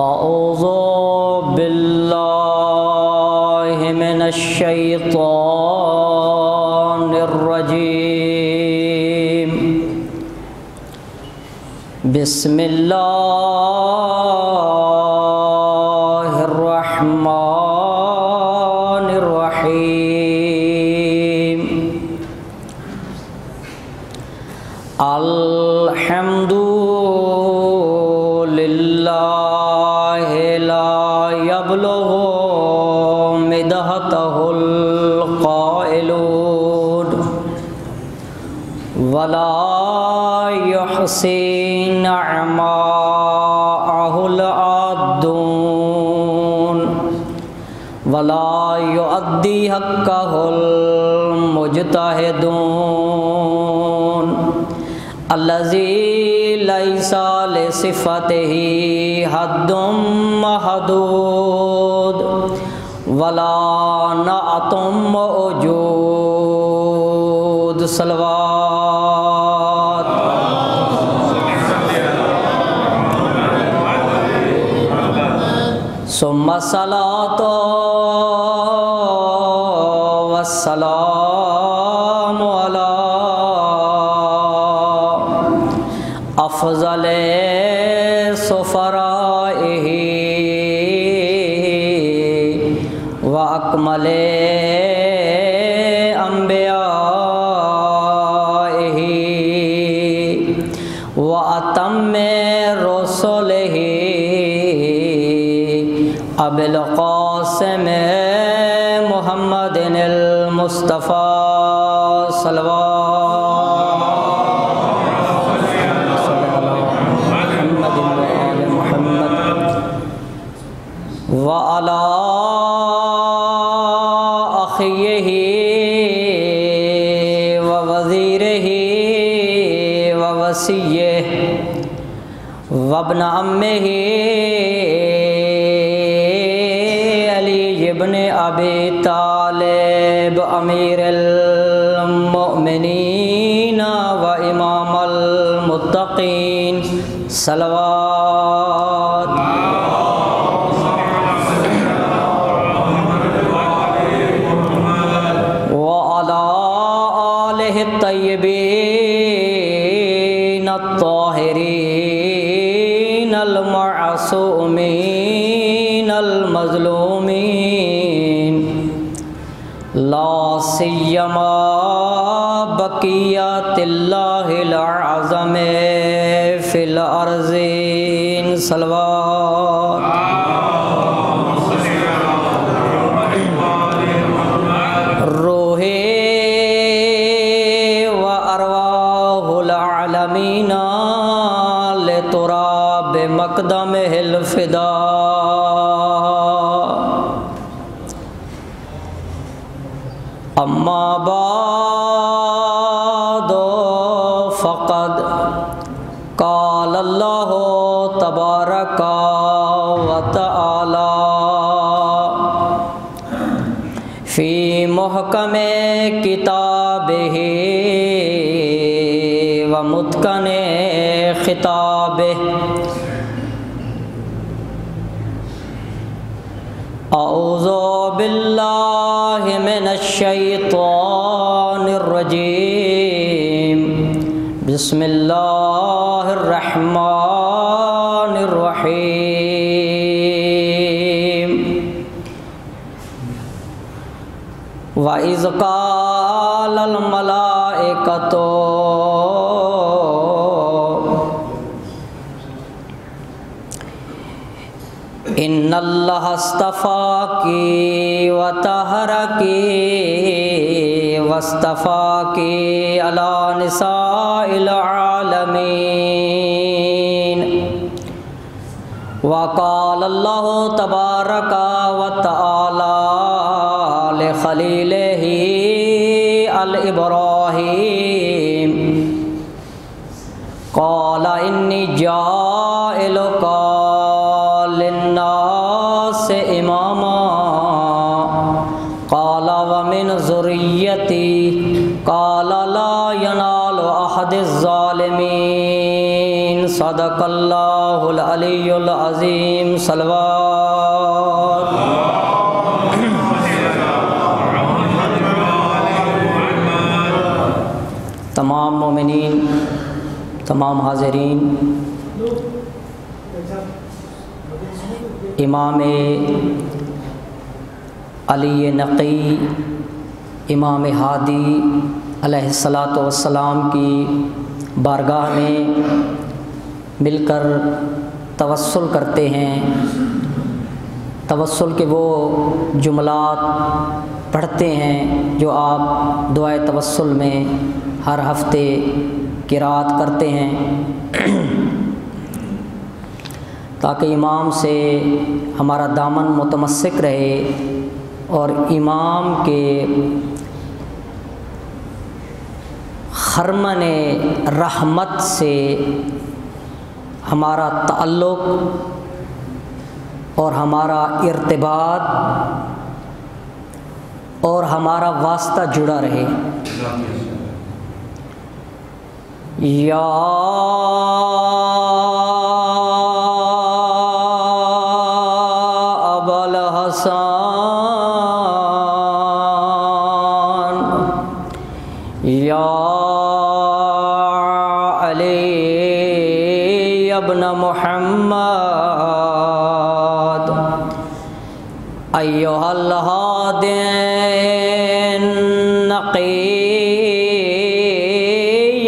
اعوذ باللہ من الشیطان الرجیم بسم اللہ الرحمن الرحیم الحمد يبلغ مدحته القائلون ولا يحصي نعماءه العادون ولا يؤدي حقه المجتهدون الذي ليس لصفته حد محدود ولا نعت موجود صلوات ثم الصلاة والسلام على افضل سفرائه واکمل انبیائه واتم رسله ابی القاسم محمد المصطفى صلوات وعلى أخيه ووزيره ووصيه وابن عمه علي بن أبي طالب أمير المؤمنين وإمام المتقين صلوات الطيبين الطاهرين المعصومين المظلومين لا سيما بقية الله الأعظم في الأرضين صلوات لتراب مقدمه الفداء اما بعد فقد قال الله تبارك وتعالى في محكم كتابه ومتقن خطابه اعوذ باللہ من الشیطان الرجیم بسم اللہ الرحمن الرحیم وَإِذْ قَالَ الْمَلَائِكَةُ ان اللہ اصطفاکی وطہرکی واصطفاکی علی نساء العالمین وقال اللہ تبارک وتعالی لخلیلہ الابراہیم قال انی جائلک للناس اماما قال ومن ذریتی قال لا ینال احد الظالمین صدق اللہ العلی العظیم صلوات۔ تمام مومنین، تمام حاضرین، امام علی نقی، امام ہادی علیہ الصلاۃ والسلام کی بارگاہ میں مل کر توسل کرتے ہیں۔ توسل کے وہ جملات پڑھتے ہیں جو آپ دعائے توسل میں ہر ہفتے قرات کرتے ہیں، تاکہ امام سے ہمارا دامن متمسک رہے اور امام کے خرمن رحمت سے ہمارا تعلق اور ہمارا ارتباط اور ہمارا واسطہ جڑا رہے۔ یا ابا الحسن، یا علی ابن محمد، ایھا الہادی النقی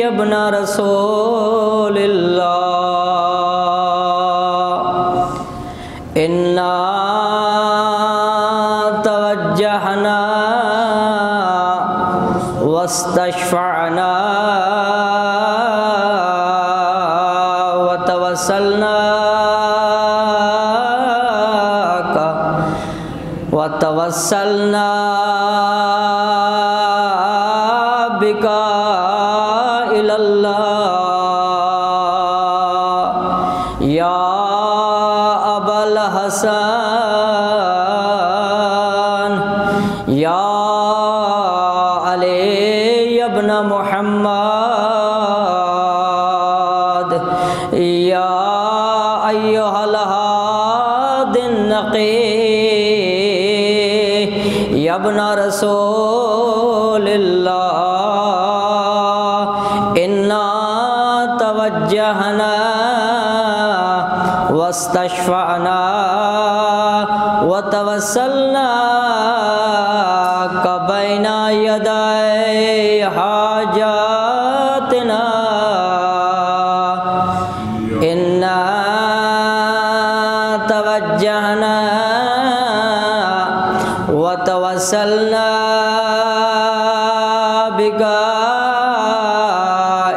ابن رسول اللہ، انا توجہنا واستشفعنا وتوسلنا بك إلى الله يا أبا الحسن، يا علي ابن محمد، يا أيها الهادي النقي يا ابن رسول الله، إنا توجهنا واستشفعنا وتوسلنا بين يدي حاجاتنا، إنا توجهنا وتوسلنا بك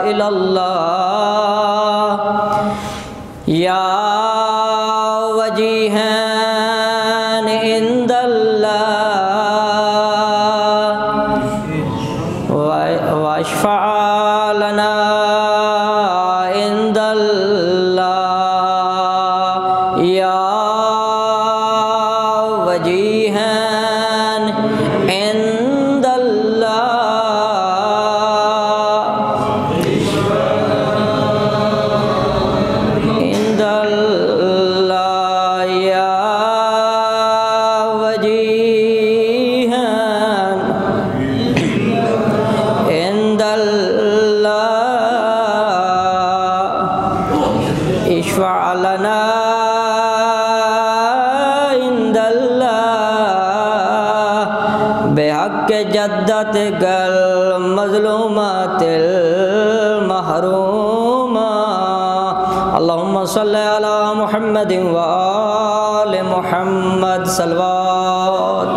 إلى الله يا وجيها عند الله واشفع لنا عند الله يا وجيها عند الله يا وجيها عند الله، اشفع لنا عند الله بحق جدتك المظلومات المحرومة، اللهم صل على محمد وآل محمد صلوات۔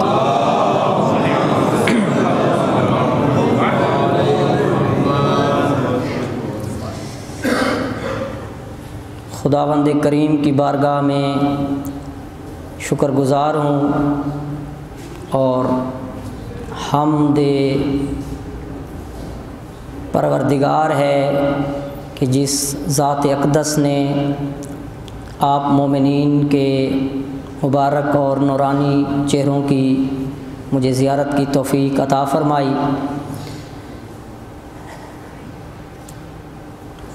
خداوند کریم کی بارگاہ میں شکر گزار ہوں اور حمد پروردگار ہے کہ جس ذات اقدس نے آپ مومنین کے مبارک اور نورانی چہروں کی مجھے زیارت کی توفیق عطا فرمائی۔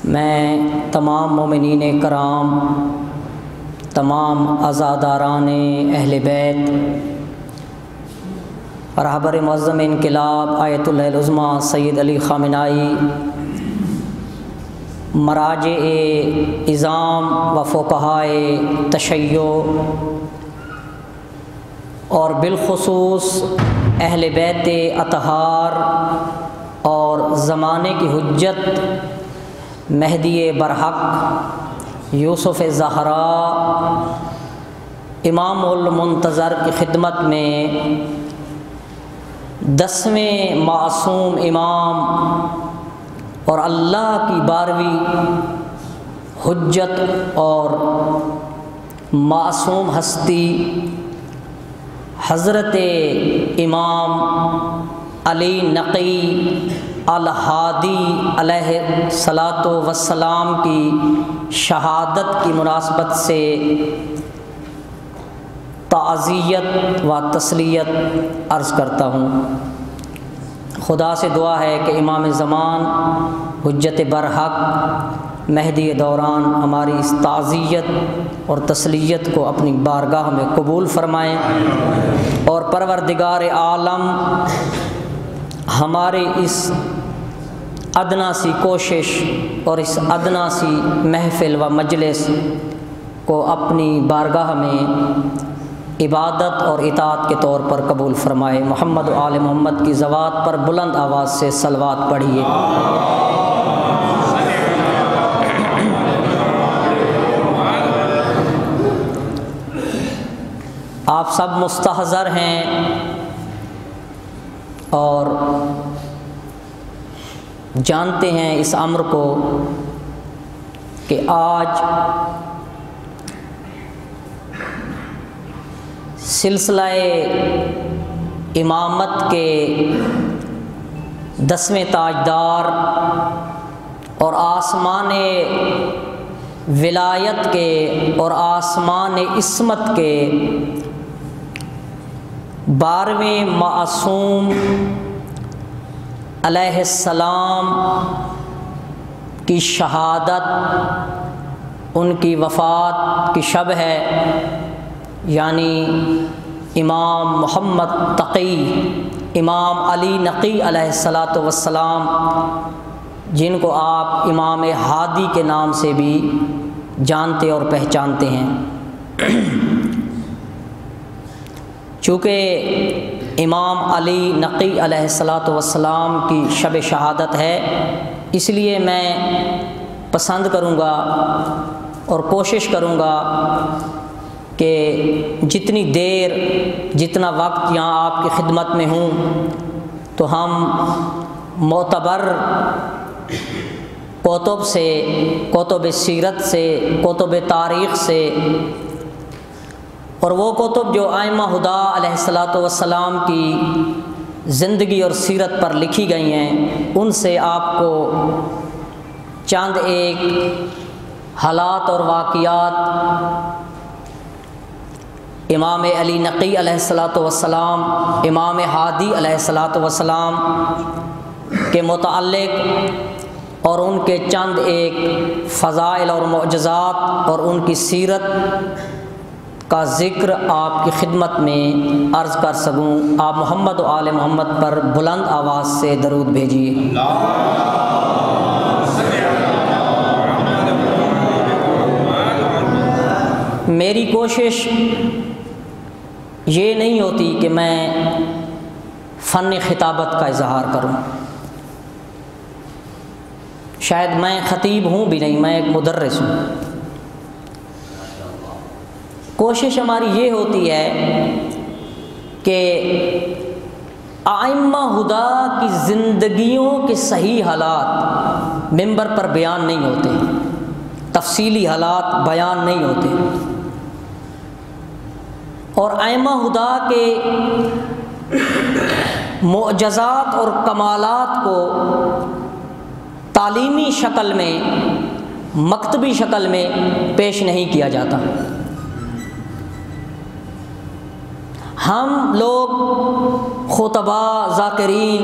میں تمام مومنین کرام، تمام عزاداران اہل بیت، رہبر معظم انقلاب آیت اللہ العظمیٰ سید علی خامنائی، مراجع اعظام و فقہائے تشیع اور بالخصوص اہل بیت اطہار اور زمانے کی حجت مہدی برحق یوسف زہرا امام المنتظر کی خدمت میں 10ویں معصوم امام اور اللہ کی 12ویں حجت اور معصوم ہستی حضرت امام علی نقی الہادی علیہ الصلاۃ والسلام کی شہادت کی مناسبت سے تعزیت و تسلیت عرض کرتا ہوں۔ خدا سے دعا ہے کہ امام زمان حجت برحق مہدی دوران ہماری اس تعزیت اور تسلیت کو اپنی بارگاہ میں قبول فرمائیں، اور پروردگار عالم ہماری اس ادنا سی کوشش اور اس ادنا سی محفل و مجلس کو اپنی بارگاہ میں عبادت اور اطاعت کے طور پر قبول فرمائے۔ محمد و آل محمد کی ذوات پر بلند آواز سے صلوات پڑھیے۔ آپ سب مستحضر ہیں اور جانتے ہیں اس امر کو کہ آج سلسلہ امامت کے 10ویں تاجدار اور آسمان ولایت کے اور آسمان عصمت کے 12ویں معصوم علیہ السلام کی شہادت، ان کی وفات کی شب ہے، یعنی امام محمد تقی امام علی نقی علیہ الصلاۃ والسلام، جن کو آپ امام ہادی کے نام سے بھی جانتے اور پہچانتے ہیں۔ چونکہ امام علی نقی علیہ الصلاۃ والسلام کی شب شہادت ہے، اس لیے میں پسند کروں گا اور کوشش کروں گا کہ جتنی دیر جتنا وقت یہاں آپ کی خدمت میں ہوں تو ہم معتبر کتب سے، کتب سیرت سے، کتب تاریخ سے، اور وہ کتب جو ائمہ ہدی علیہ الصلاۃ والسلام کی زندگی اور سیرت پر لکھی گئی ہیں، ان سے آپ کو چند ایک حالات اور واقعات امام علی نقی علیہ الصلاۃ والسلام، امام ہادی علیہ الصلاۃ والسلام کے متعلق اور ان کے چند ایک فضائل اور معجزات اور ان کی سیرت کا ذکر آپ کی خدمت میں عرض کر سکوں۔ آپ محمد و آل محمد پر بلند آواز سے درود بھیجیے۔ میری کوشش یہ نہیں ہوتی کہ میں فن خطابت کا اظہار کروں، شاید میں خطیب ہوں بھی نہیں، میں ایک مدرس ہوں۔ کوشش ہماری یہ ہوتی ہے کہ ائمہ ہدی کی زندگیوں کے صحیح حالات منبر پر بیان نہیں ہوتے، تفصیلی حالات بیان نہیں ہوتے، اور ائمہ ہدی کے معجزات اور کمالات کو تعلیمی شکل میں، مکتبی شکل میں پیش نہیں کیا جاتا۔ ہم لوگ خطباء، ذاکرین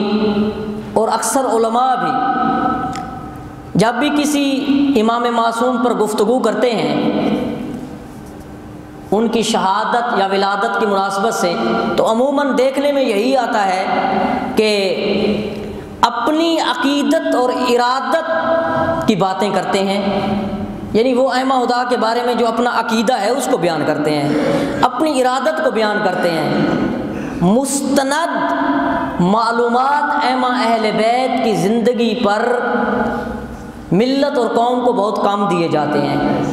اور اکثر علماء بھی جب بھی کسی امام معصوم پر گفتگو کرتے ہیں ان کی شہادت یا ولادت کی مناسبت سے، تو عموماً دیکھنے میں یہی آتا ہے کہ اپنی عقیدت اور ارادت کی باتیں کرتے ہیں، یعنی وہ ائمہ ہدیٰ کے بارے میں جو اپنا عقیدہ ہے اس کو بیان کرتے ہیں، اپنی ارادت کو بیان کرتے ہیں۔ مستند معلومات ائمہ اہل بیت کی زندگی پر ملت اور قوم کو بہت کم دیے جاتے ہیں۔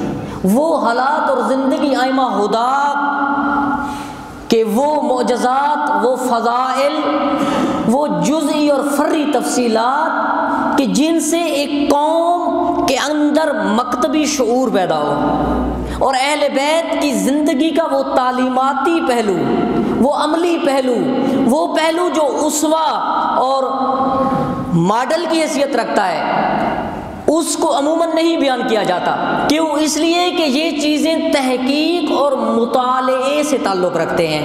وہ حالات اور زندگی ائمہ ہدیٰ کہ وہ معجزات، وہ فضائل، وہ جزئی اور فری تفصیلات کہ جن سے ایک قوم کے اندر مکتبی شعور پیدا ہو، اور اہل بیت کی زندگی کا وہ تعلیماتی پہلو، وہ عملی پہلو، وہ پہلو جو اسوہ اور ماڈل کی حیثیت رکھتا ہے، اس کو عموماً نہیں بیان کیا جاتا۔ کیوں؟ اس لیے کہ یہ چیزیں تحقیق اور مطالعے سے تعلق رکھتے ہیں۔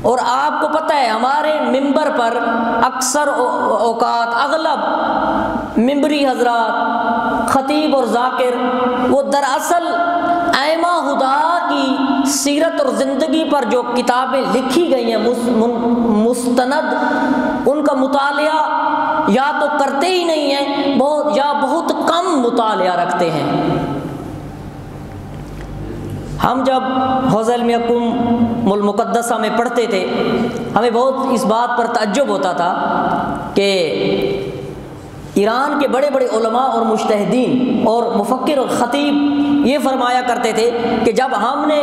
اور آپ کو پتہ ہے ہمارے ممبر پر اکثر اوقات اغلب ممبری حضرات، خطیب اور ذاکر، وہ دراصل ائمہ ہدیٰ کی سیرت اور زندگی پر جو کتابیں لکھی گئی ہیں مستند، ان کا مطالعہ یا تو کرتے ہی نہیں ہیں یا بہت کم مطالعہ رکھتے ہیں۔ ہم جب حوض علم یکم المقدسہ میں پڑھتے تھے، ہمیں بہت اس بات پر تعجب ہوتا تھا کہ ایران کے بڑے بڑے علماء اور مجتہدین اور مفکر اور خطیب یہ فرمایا کرتے تھے کہ جب ہم نے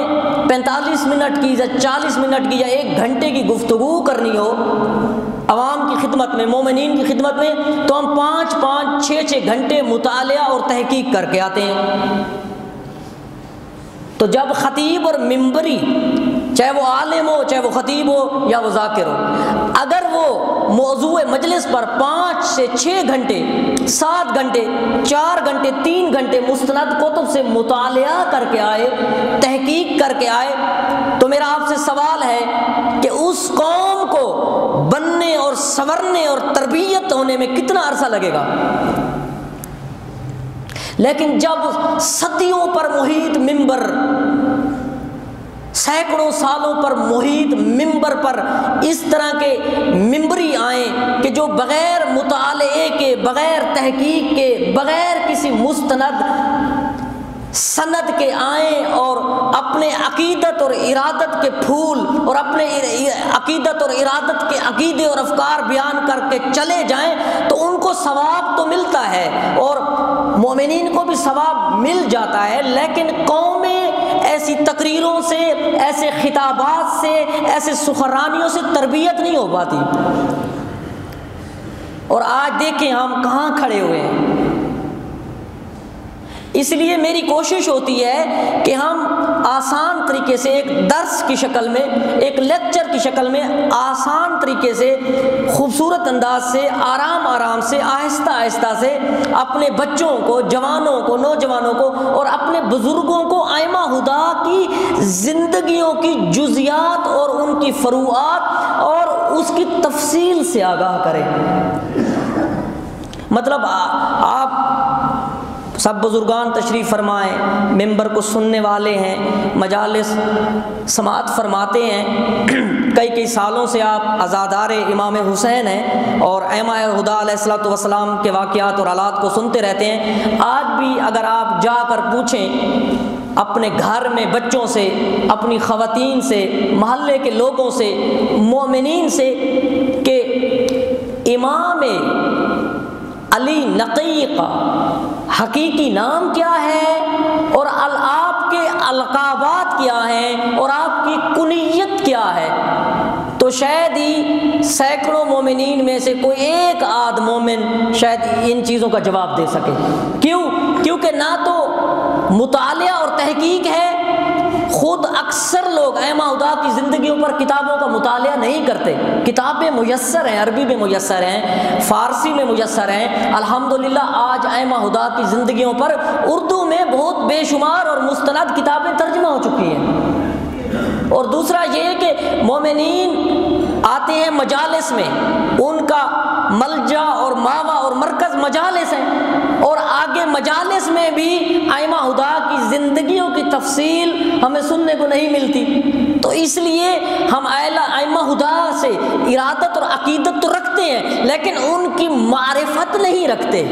45 منٹ کی یا 40 منٹ کی یا 1 گھنٹے کی گفتگو کرنی ہو عوام کی خدمت میں، مومنین کی خدمت میں، تو ہم 5-5، 6-6 گھنٹے مطالعہ اور تحقیق کر کے آتے ہیں۔ تو جب خطیب اور ممبری، چاہے وہ عالم ہو، چاہے وہ خطیب ہو یا وہ ذاکر ہو، اگر وہ موضوع مجلس پر 5 سے 6 گھنٹے، 7 گھنٹے، 4 گھنٹے، 3 گھنٹے مستند کتب سے مطالعہ کر کے آئے، تحقیق کر کے آئے، تو میرا آپ سے سوال ہے کہ اس قوم کو بننے اور سنورنے اور تربیت ہونے میں کتنا عرصہ لگے گا؟ لیکن جب صدیوں پر محیط ممبر، سینکڑوں سالوں پر محیط ممبر پر اس طرح کے ممبری آئیں کہ جو بغیر مطالعے کے، بغیر تحقیق کے، بغیر کسی مستند سند کے آئیں اور اپنے عقیدت اور ارادت کے پھول اور اپنے عقیدت اور ارادت کے عقیدے اور افکار بیان کر کے چلے جائیں، تو ان کو ثواب تو ملتا ہے اور مومنین کو بھی ثواب مل جاتا ہے، لیکن قومیں ایسی تقریروں سے، ایسے خطابات سے، ایسے سخنرانیوں سے تربیت نہیں ہو پاتی۔ اور آج دیکھیں ہم کہاں کھڑے ہوئے ہیں۔ اس لیے میری کوشش ہوتی ہے کہ ہم آسان طریقے سے ایک درس کی شکل میں، ایک لیکچر کی شکل میں، آسان طریقے سے، خوبصورت انداز سے، آرام سے، آہستہ آہستہ سے اپنے بچوں کو، جوانوں کو، نوجوانوں کو اور اپنے بزرگوں کو ائمہ ہدیٰ کی زندگیوں کی جزیات اور ان کی فروعات اور اس کی تفصیل سے آگاہ کریں۔ مطلب آپ سب بزرگان تشریف فرمائیں، ممبر کو سننے والے ہیں، مجالس سماعت فرماتے ہیں، کئی سالوں سے آپ عزادار امام حسین ہیں اور ائمہ ہدیٰ علیہ الصلوۃ والسلام کے واقعات اور حالات کو سنتے رہتے ہیں۔ آج بھی اگر آپ جا کر پوچھیں اپنے گھر میں بچوں سے، اپنی خواتین سے، محلے کے لوگوں سے، مومنین سے کہ امام علی نقی کا حقیقی نام کیا ہے اور آپ کے القابات کیا ہیں اور آپ کی کنیت کیا ہے، تو شاید ہی سینکڑوں مومنین میں سے کوئی ایک آدھ مومن شاید ان چیزوں کا جواب دے سکے۔ کیونکہ نہ تو مطالعہ اور تحقیق ہے، خود اکثر لوگ ائمہ ہدیٰ کی زندگیوں پر کتابوں کا مطالعہ نہیں کرتے۔ کتابیں میسر ہیں، عربی میں میسر ہیں، فارسی میں میسر ہیں، الحمدللہ آج ائمہ ہدیٰ کی زندگیوں پر اردو میں بہت بے شمار اور مستند کتابیں ترجمہ ہو چکی ہیں۔ اور دوسرا یہ کہ مومنین آتے ہیں مجالس میں، ان کا ملجا اور ماوا اور مرکز مجالس ہیں، اور آگے مجالس میں بھی ائمہ ہدا کی زندگیوں کی تفصیل ہمیں سننے کو نہیں ملتی۔ تو اس لیے ہم ائمہ ہدا سے ارادت اور عقیدت تو رکھتے ہیں، لیکن ان کی معرفت نہیں رکھتے۔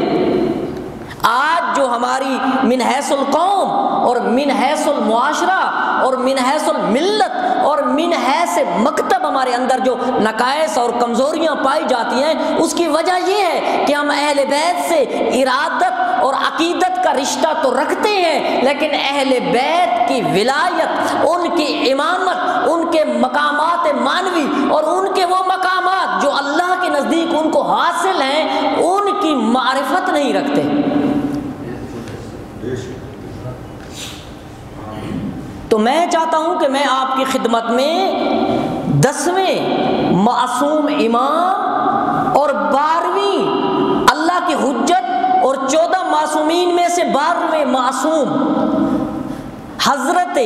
آج جو ہماری من حیث القوم اور من حیث المعاشرہ اور من حیث الملت اور من حیث مکتب ہمارے اندر جو نقائص اور کمزوریاں پائی جاتی ہیں، اس کی وجہ یہ ہے کہ ہم اہل بیت سے ارادت اور عقیدت کا رشتہ تو رکھتے ہیں، لیکن اہل بیت کی ولایت، ان کی امامت، ان کے مقامات معنوی اور ان کے وہ مقامات جو اللہ کے نزدیک ان کو حاصل ہیں، ان کی معرفت نہیں رکھتے۔ تو میں چاہتا ہوں کہ میں آپ کی خدمت میں 10ویں معصوم امام اور 12ویں اللہ کی حجت اور 14 معصومین میں سے 12ویں معصوم حضرت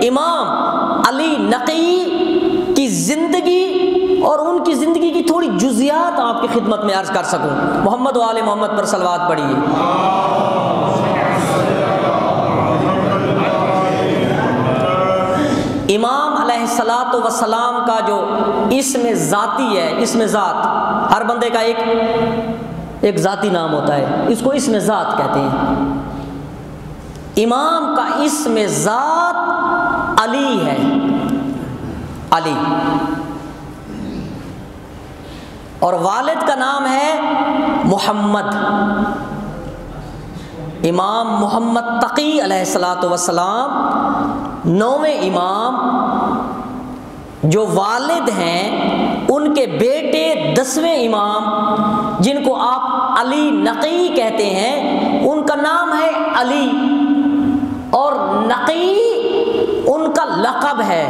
امام علی نقی کی زندگی اور ان کی زندگی کی تھوڑی جزیات آپ کی خدمت میں عرض کر سکوں۔ محمد و آل محمد پر صلوات پڑھیے۔ امام علیہ الصلاۃ والسلام کا جو اسم ذاتی ہے، اسم ذات، ہر بندے کا ایک ذاتی نام ہوتا ہے، اس کو اسم ذات کہتے ہیں۔ امام کا اسم ذات علی ہے، علی، اور والد کا نام ہے محمد۔ امام محمد تقی علیہ الصلاۃ والسلام 9ویں امام، جو والد ہیں ان کے بیٹے 10ویں امام جن کو آپ علی نقی کہتے ہیں، ان کا نام ہے علی، اور نقی ان کا لقب ہے۔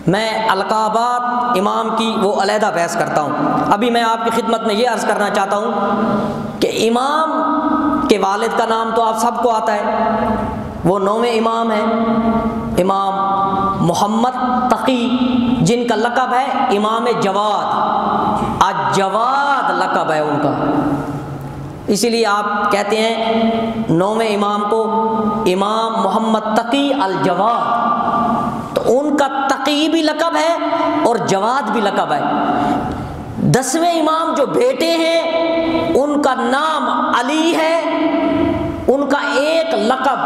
میں القابات امام کی وہ علیحدہ بحث کرتا ہوں، ابھی میں آپ کی خدمت میں یہ عرض کرنا چاہتا ہوں کہ امام کے والد کا نام تو آپ سب کو آتا ہے، وہ 9ویں امام ہیں، امام محمد تقی، جن کا لقب ہے امام جواد، الجواد لقب ہے ان کا، اسی لیے آپ کہتے ہیں 9ویں امام کو امام محمد تقی الجواد۔ تو ان کا تقی بھی لقب ہے اور جواد بھی لقب ہے۔ 10ویں امام جو بیٹے ہیں ان کا نام علی ہے، ان کا ایک لقب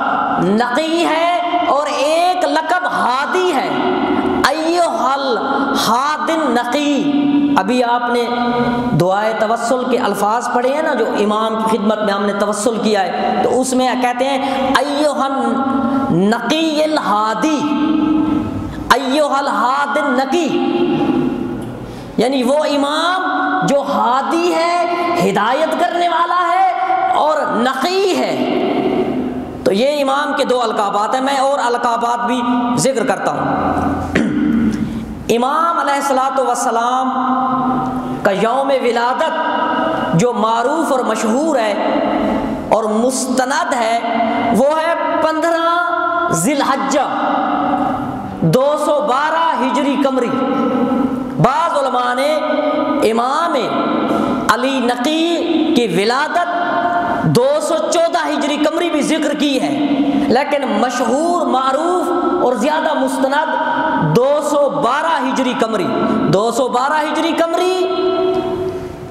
نقی ہے اور ایک لقب ہادی ہے، ایھا الہادی النقی۔ ابھی آپ نے دعائے توسل کے الفاظ پڑھے ہیں نا، جو امام کی خدمت میں ہم نے توسل کیا ہے، تو اس میں کہتے ہیں ایھا النقی الہادی، ایھا الہادی النقی، یعنی وہ امام جو ہادی ہے، ہدایت کرنے والا ہے اور نقی ہے۔ تو یہ امام کے 2 القابات ہیں، میں اور القابات بھی ذکر کرتا ہوں۔ امام علیہ الصلاۃ والسلام کا یوم ولادت جو معروف اور مشہور ہے اور مستند ہے، وہ ہے 15 ذی الحجہ 212 ہجری قمری۔ بعض علماء نے امام علی نقی کی ولادت 214 ہجری قمری بھی ذکر کی ہے، لیکن مشہور، معروف اور زیادہ مستند 212 ہجری قمری، 212 ہجری قمری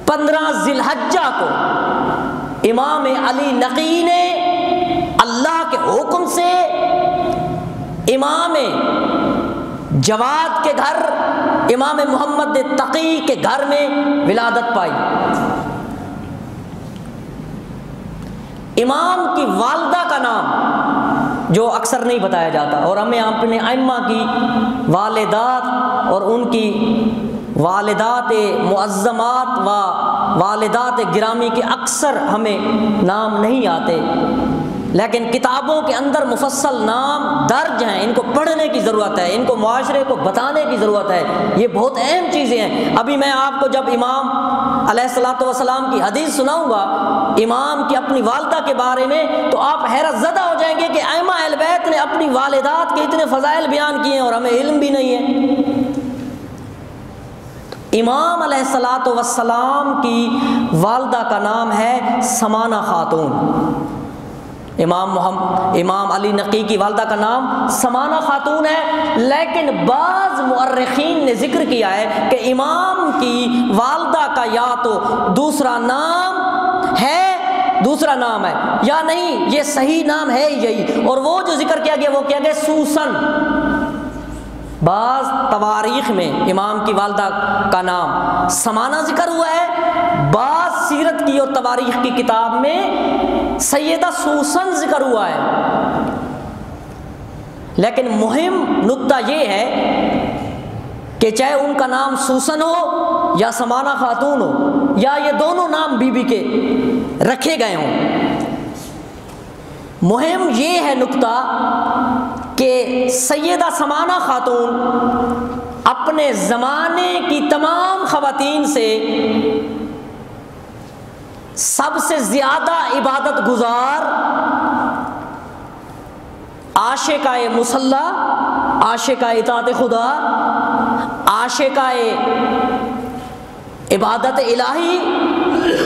15 ذی الحجہ کو امام علی نقی نے اللہ کے حکم سے امام جواد کے گھر، امام محمد تقی کے گھر میں ولادت پائی۔ امام کی والدہ کا نام جو اکثر نہیں بتایا جاتا، اور ہمیں اپنے ائمہ کی والدات اور ان کی والدات معظمات و والدات گرامی کے اکثر ہمیں نام نہیں آتے، لیکن کتابوں کے اندر مفصل نام درج ہیں، ان کو پڑھنے کی ضرورت ہے، ان کو معاشرے کو بتانے کی ضرورت ہے، یہ بہت اہم چیزیں ہیں۔ ابھی میں آپ کو جب امام علیہ الصلاۃ والسلام کی حدیث سناؤں گا امام کی اپنی والدہ کے بارے میں، تو آپ حیرت زدہ ہو جائیں گے کہ ائمہ اہل بیت نے اپنی والدات کے اتنے فضائل بیان کیے ہیں اور ہمیں علم بھی نہیں ہے۔ امام علیہ الصلاۃ والسلام کی والدہ کا نام ہے سمانہ خاتون، امام علی نقی کی والدہ کا نام سمانہ خاتون ہے، لیکن بعض مؤرخین نے ذکر کیا ہے کہ امام کی والدہ کا یا تو دوسرا نام ہے یا نہیں، یہ صحیح نام ہے یہی، اور وہ جو ذکر کیا گیا وہ کیا گیا سوسن۔ بعض تواریخ میں امام کی والدہ کا نام سمانہ ذکر ہوا ہے، بعض سیرت کی اور تواریخ کی کتاب میں سیدہ سوسن ذکر ہوا ہے۔ لیکن مہم نقطہ یہ ہے کہ چاہے ان کا نام سوسن ہو یا سمانہ خاتون ہو یا یہ دونوں نام بی بی کے رکھے گئے ہوں، مہم یہ ہے نقطہ کہ سیدہ سمانہ خاتون اپنے زمانے کی تمام خواتین سے سب سے زیادہ عبادت گزار، عاشقہ مصلی، عاشقہ اطاعت خدا، عاشقہ عبادت الہی،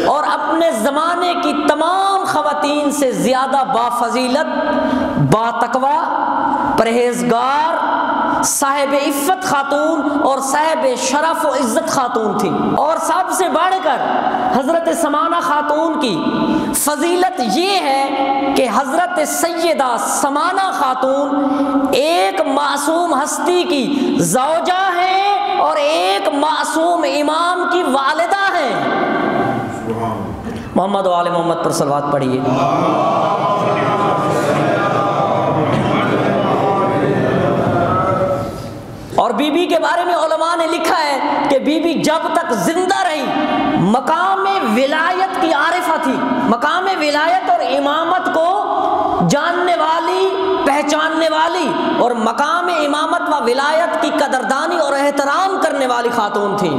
اور اپنے زمانے کی تمام خواتین سے زیادہ بافضیلت، باتقویٰ، پرہیزگار، صاحب عفت خاتون اور صاحب شرف و عزت خاتون تھی۔ اور سب سے بڑھ کر حضرت سمانہ خاتون کی فضیلت یہ ہے کہ حضرت سیدہ سمانہ خاتون ایک معصوم ہستی کی زوجہ ہیں اور ایک معصوم امام کی والدہ ہیں۔ محمد و آل محمد پر صلوات پڑھیے۔ اور بی بی کے بارے میں علماء نے لکھا ہے کہ بی بی جب تک زندہ رہی مقام ولایت کی عارفہ تھی، مقام ولایت اور امامت کو جاننے والی، پہچاننے والی، اور مقام امامت و ولایت کی قدردانی اور احترام کرنے والی خاتون تھی،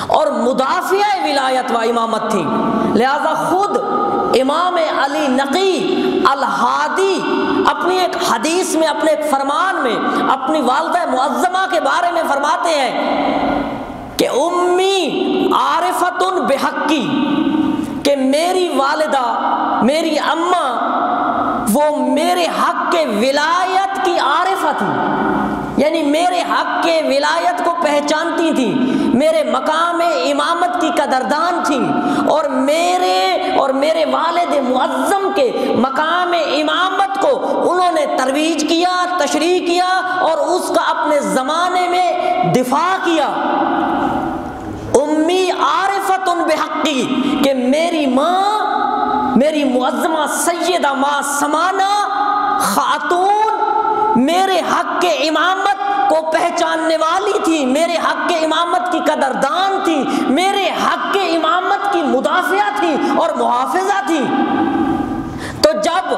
اور مدافع ولایت و امامت تھی۔ لہذا خود امام علی نقی الہادی اپنی ایک حدیث میں، اپنے ایک فرمان میں اپنی والدہ معظمہ کے بارے میں فرماتے ہیں کہ امی عارفۃ بحقی، کہ میری والدہ، میری اماں، وہ میرے حق کے ولایت کی عارفہ تھی، یعنی میرے حق کے ولایت کو پہچانتی تھی، میرے مقام امامت کی قدردان تھی، اور میرے والد معظم کے مقام امامت کو انہوں نے ترویج کیا، تشریح کیا، اور اس کا اپنے زمانے میں دفاع کیا۔ امی عارفۃ بحقی، کہ میری ماں، میری معظمہ سیدہ ماں سمانہ خاتون میرے حق کے امامت کو پہچاننے والی تھی، میرے حق کے امامت کی قدردان تھی، میرے حق کے امامت کی مدافعہ تھی اور محافظہ تھی۔ تو جب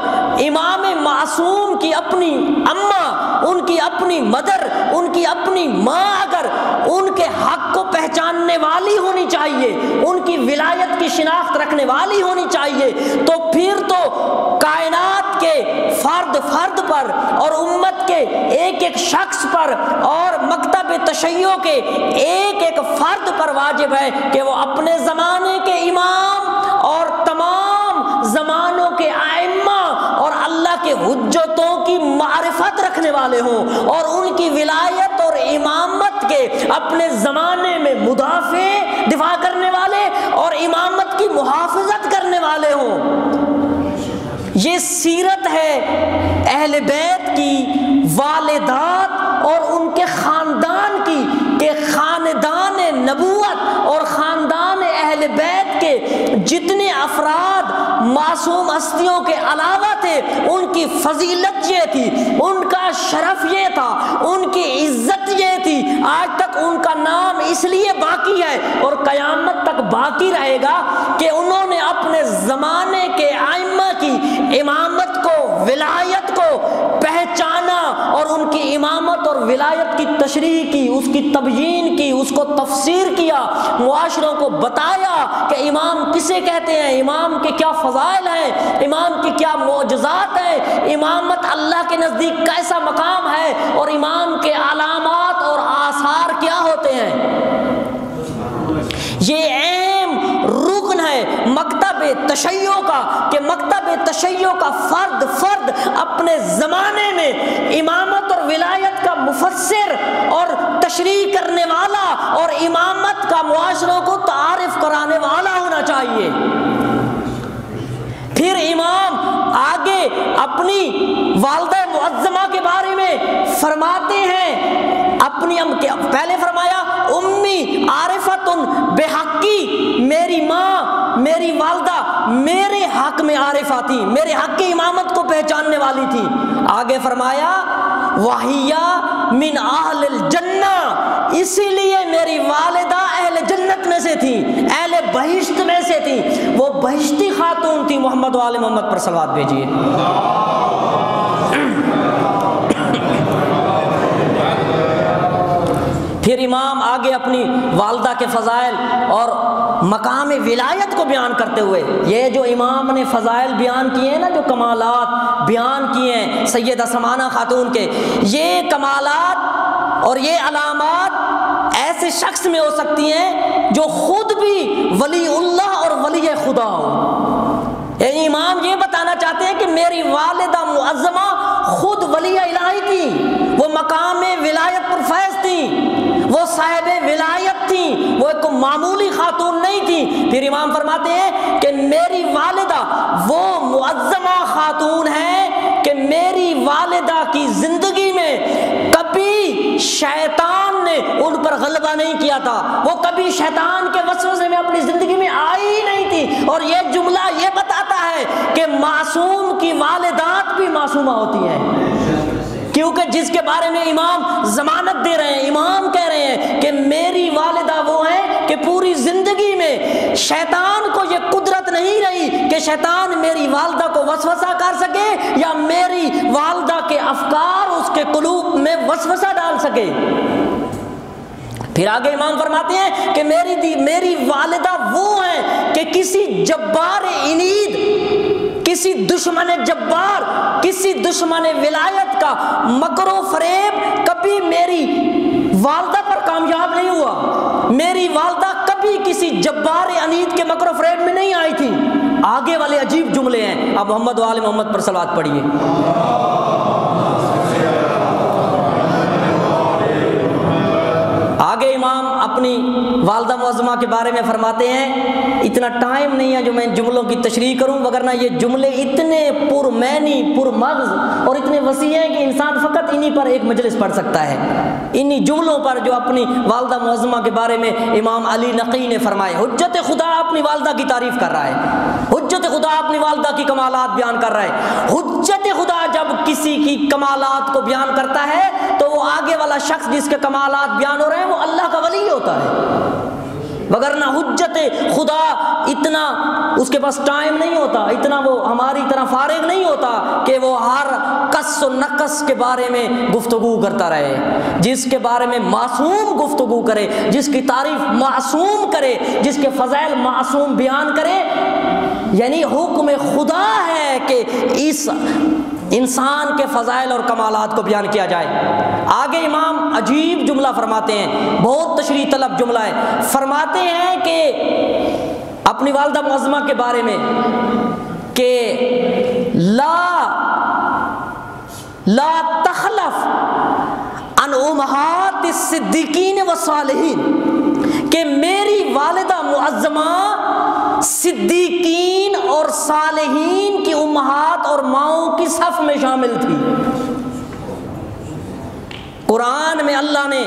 امام معصوم کی اپنی اماں، ان کی اپنی مدر، ان کی اپنی ماں اگر ان کے حق کو پہچاننے والی ہونی چاہیے، ان کی ولایت کی شناخت رکھنے والی ہونی چاہیے، تو پھر تو کائنات کے فرد فرد پر اور امت کے ایک ایک شخص پر اور مکتب تشیع کے ایک ایک فرد پر واجب ہے کہ وہ اپنے زمانے کے امام اور تمام زمانوں کے ائمہ اور اللہ کے حجتوں کی معرفت رکھنے والے ہوں، اور ان کی ولایت اور امامت کے اپنے زمانے میں مدافع، دفاع کرنے والے اور امامت کی محافظت کرنے والے ہوں۔ یہ سیرت ہے اہل بیت کی، والدات اور ان کے خاندان کی، کہ خاندان نبوت اور خاندان اہل بیت کے جتنے افراد معصوم ہستیوں کے علاوہ تھے، ان کی فضیلت یہ تھی، ان کا شرف یہ تھا، ان کی عزت یہ تھی۔ آج تک ان کا نام اس لیے باقی ہے اور قیامت تک باقی رہے گا کہ انہوں نے اپنے زمانے کے ائمہ کی امامت کو، ولایت کو پہچانا، اور ان کی امامت اور ولایت کی تشریح کی، اس کی تبیین کی، اس کو تفسیر کیا، معاشروں کو بتایا کہ امام کسے کہتے ہیں، امام کے کیا فضائل ہیں، امام کی کیا معجزات ہیں، امامت اللہ کے نزدیک کیسا مقام ہے، اور امام کے علامات اور آثار کیا ہوتے ہیں۔ یہ اہم رکن ہے مکتب تشیع کا، کہ مکتب تشیع کا فرد اپنے زمانے میں امامت اور ولایت کا مفسر اور تشریح کرنے والا اور امامت کا معاشروں کو تعارف کرانے والا ہونا چاہیے۔ پھر امام آگے اپنی والدہ معظمہ کے بارے میں فرماتے ہیں، اپنی پہلے فرمایا امی عارفۃ بحقی، میری ماں میری والدہ میرے حق میں عارفہ تھی، میرے حق کی امامت کو پہچاننے والی تھی۔ آگے فرمایا وَهِيَ مِنْ أَهْلِ الْجَنَّةِ، اسی لیے میری والدہ اہل جنت میں سے تھی، اہل بہشت میں سے تھی، وہ بہشتی خاتون تھی۔ محمد و آل محمد پر صلوات بھیجیے۔ پھر امام آگے اپنی والدہ کے فضائل اور مقام ولایت کو بیان کرتے ہوئے، یہ جو امام نے فضائل بیان کیے ہیں نا، جو کمالات بیان کیے ہیں سیدہ سمانہ خاتون کے، یہ کمالات اور یہ علامات ایسے شخص میں ہو سکتی ہیں جو خود بھی ولی اللہ اور ولی خدا ہو۔ یعنی امام یہ بتانا چاہتے ہیں کہ میری والدہ معظمہ خود ولی الہی تھی، وہ مقام ولایت پر فیض تھی، وہ صاحب ولایت تھی، وہ ایک معمولی خاتون نہیں تھی۔ پھر امام فرماتے ہیں کہ میری والدہ وہ معظمہ خاتون ہے کہ میری والدہ کی زندگی میں کبھی شیطان نے ان پر غلبہ نہیں کیا تھا، وہ کبھی شیطان کے وسوسے میں اپنی زندگی میں آئی ہی نہیں تھی۔ اور یہ جملہ یہ بتاتا ہے کہ معصوم کی والدات بھی معصومہ ہوتی ہیں، کیونکہ جس کے بارے میں امام ضمانت دے رہے ہیں، امام کہہ رہے ہیں کہ میری والدہ وہ ہیں کہ پوری زندگی میں شیطان کو یہ قدرت نہیں رہی کہ شیطان میری والدہ کو وسوسہ کر سکے یا میری والدہ کے افکار اس کے قلوب میں وسوسہ ڈال سکے۔ پھر آگے امام فرماتے ہیں کہ میری والدہ وہ ہیں کہ کسی جبار عنید، کسی دشمن جبار، کسی دشمن ولایت کا مکر و فریب کبھی میری والدہ پر کامیاب نہیں ہوا، میری والدہ کبھی کسی جبار عنید کے مکر و فریب میں نہیں آئی تھی۔ آگے والے عجیب جملے ہیں، اب محمد و آل محمد پر صلوات پڑھیے۔ آگے امام اپنی والدہ معظمہ کے بارے میں فرماتے ہیں، اتنا ٹائم نہیں ہے جو میں ان جملوں کی تشریح کروں، وگرنہ یہ جملے اتنے پرمعنی پرمغز اور اتنے وسیع ہیں کہ انسان فقط انہی پر ایک مجلس پڑھ سکتا ہے، انہی جملوں پر جو اپنی والدہ معظمہ کے بارے میں امام علی نقی نے فرمائے۔ حجت خدا اپنی والدہ کی تعریف کر رہا ہے، حجت خدا اپنی والدہ کی کمالات بیان کر رہا ہے۔ حجت خدا جب کسی کی کمالات کو بیان کرتا ہے تو وہ آگے والا شخص جس کے کمالات بیان ہو رہے ہیں وہ اللہ کا ولی ہوتا ہے، وگرنہ حجت خدا اتنا اس کے پاس ٹائم نہیں ہوتا، اتنا وہ ہماری طرح فارغ نہیں ہوتا کہ وہ ہر قص و نقص کے بارے میں گفتگو کرتا رہے۔ جس کے بارے میں معصوم گفتگو کرے، جس کی تعریف معصوم کرے، جس کے فضائل معصوم بیان کرے، یعنی حکم خدا ہے کہ اس انسان کے فضائل اور کمالات کو بیان کیا جائے۔ آگے امام عجیب جملہ فرماتے ہیں، بہت تشریح طلب جملہ ہے، فرماتے ہیں کہ اپنی والدہ معظمہ کے بارے میں کہ لا تخلف عن امہات الصدیقین والصالحین، کہ میری والدہ معظمہ صدیقین اور صالحین کی امہات اور ماؤں کی صف میں شامل تھی۔ قرآن میں اللہ نے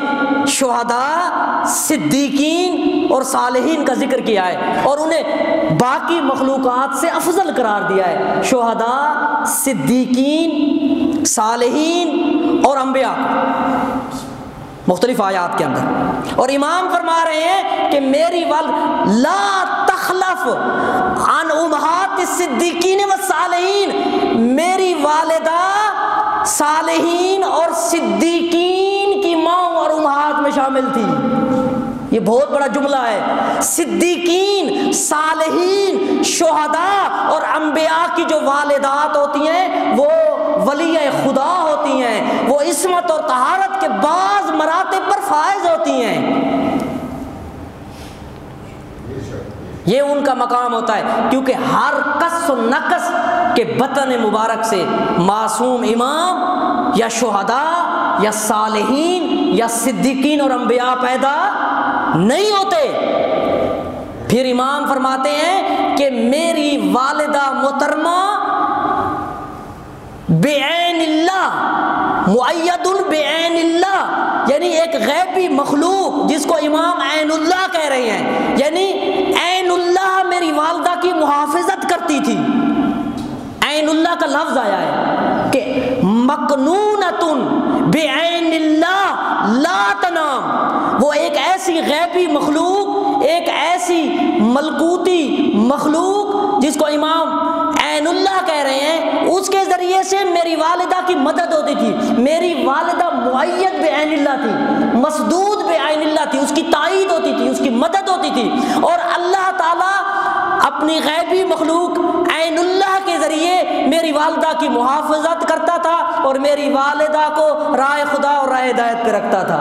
شہداء، صدیقین اور صالحین کا ذکر کیا ہے اور انہیں باقی مخلوقات سے افضل قرار دیا ہے، شہداء، صدیقین، صالحین اور انبیاء، مختلف آیات کے اندر۔ اور امام فرما رہے ہیں کہ میری والد لا تخلف عن امہات الصدیقین والصالحین، میری والدہ صالحین اور صدیقین کی ماں اور امہات میں شامل تھی۔ یہ بہت بڑا جملہ ہے، صدیقین، صالحین، شہداء اور انبیاء کی جو والدات ہوتی ہیں وہ ولی خدا ہوتی ہیں، وہ عصمت اور طہارت کے بعض مراتب پر فائز ہوتی ہیں۔ یہ ان کا مقام ہوتا ہے، کیونکہ ہر قص و نقص کے بطن مبارک سے معصوم امام یا شہداء یا صالحین یا صدیقین اور انبیاء پیدا نہیں ہوتے۔ پھر امام فرماتے ہیں کہ میری والدہ محترمہ بعین اللہ، مؤید بعین اللہ، یعنی ایک غیبی مخلوق جس کو امام عین اللہ کہہ رہے ہیں، یعنی عین اللہ میری والدہ کی محافظت کرتی تھی۔ عین اللہ کا لفظ آیا ہے کہ مکنونۃ بعین اللہ لا تنام، وہ ایک ایسی غیبی مخلوق، ایک ایسی ملکوتی مخلوق جس کو امام عین اللہ کہہ رہے ہیں، اس کے ذریعے سے میری والدہ کی مدد ہوتی تھی۔ میری والدہ مؤید بعین اللہ تھی، مسدود بعین اللہ تھی، اس کی تائید ہوتی تھی، اس کی مدد ہوتی تھی، اور اللہ تعالیٰ اپنی غیبی مخلوق عین اللہ کے ذریعے میری والدہ کی محافظت کرتا تھا اور میری والدہ کو راہ خدا اور راہ ہدایت پہ رکھتا تھا۔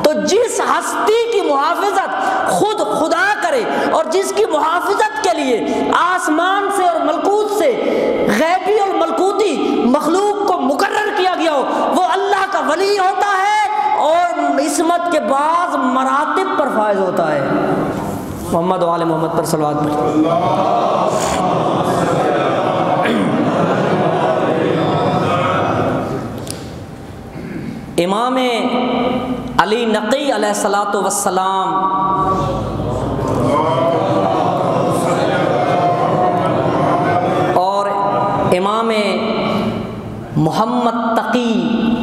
تو جس ہستی کی محافظت خود خدا کرے اور جس کی محافظت کے لیے آسمان سے اور ملکوت سے غیبی اور ملکوتی مخلوق کو مقرر کیا گیا ہو، وہ اللہ کا ولی ہوتا ہے اور عصمت کے بعض مراتب پر فائز ہوتا ہے۔ محمد و آل محمد پر صلوات پڑھیں۔ امام علی نقی علیہ الصلاۃ والسلام اور امام محمد تقی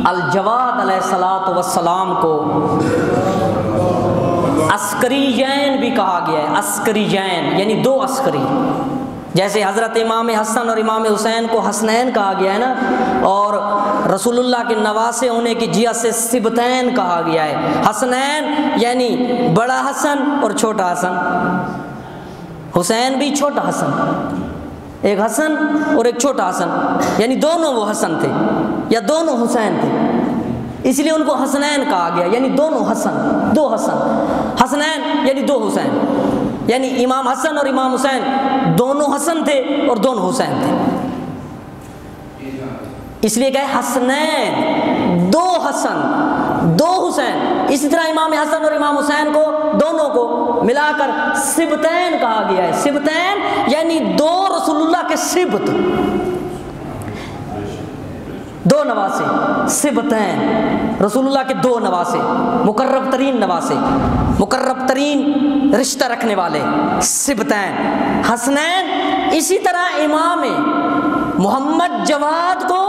الجواد علیہ الصلاۃ والسلام کو عسکریین بھی کہا گیا ہے۔ عسکریین یعنی دو عسکری، جیسے حضرت امام حسن اور امام حسین کو حسنین کہا گیا ہے نا، اور رسول اللہ کے نواسے ہونے کی جہت سے سبتین کہا گیا ہے۔ حسنین یعنی بڑا حسن اور چھوٹا حسن، حسین بھی چھوٹا حسن، ایک حسن اور ایک چھوٹا حسن، یعنی دونوں وہ حسن تھے یا دونوں حسین تھے، اس لیے ان کو حسنین کہا گیا، یعنی دونوں حسن، دو حسن، حسنین یعنی دو حسین، یعنی امام حسن اور امام حسین دونوں حسن تھے اور دونوں حسین تھے، اس لیے کہے حسنین، دو حسن دو حسین۔ اسی طرح امام حسن اور امام حسین کو دونوں کو ملا کر سبتین کہا گیا ہے۔ سبتین یعنی دو رسول اللہ کے سبت، دو نواسے، سبتین رسول اللہ کے دو نواسے، مقرب ترین نواسے، مقرب ترین رشتہ رکھنے والے، سبتین حسنین۔ اسی طرح امام محمد جواد کو،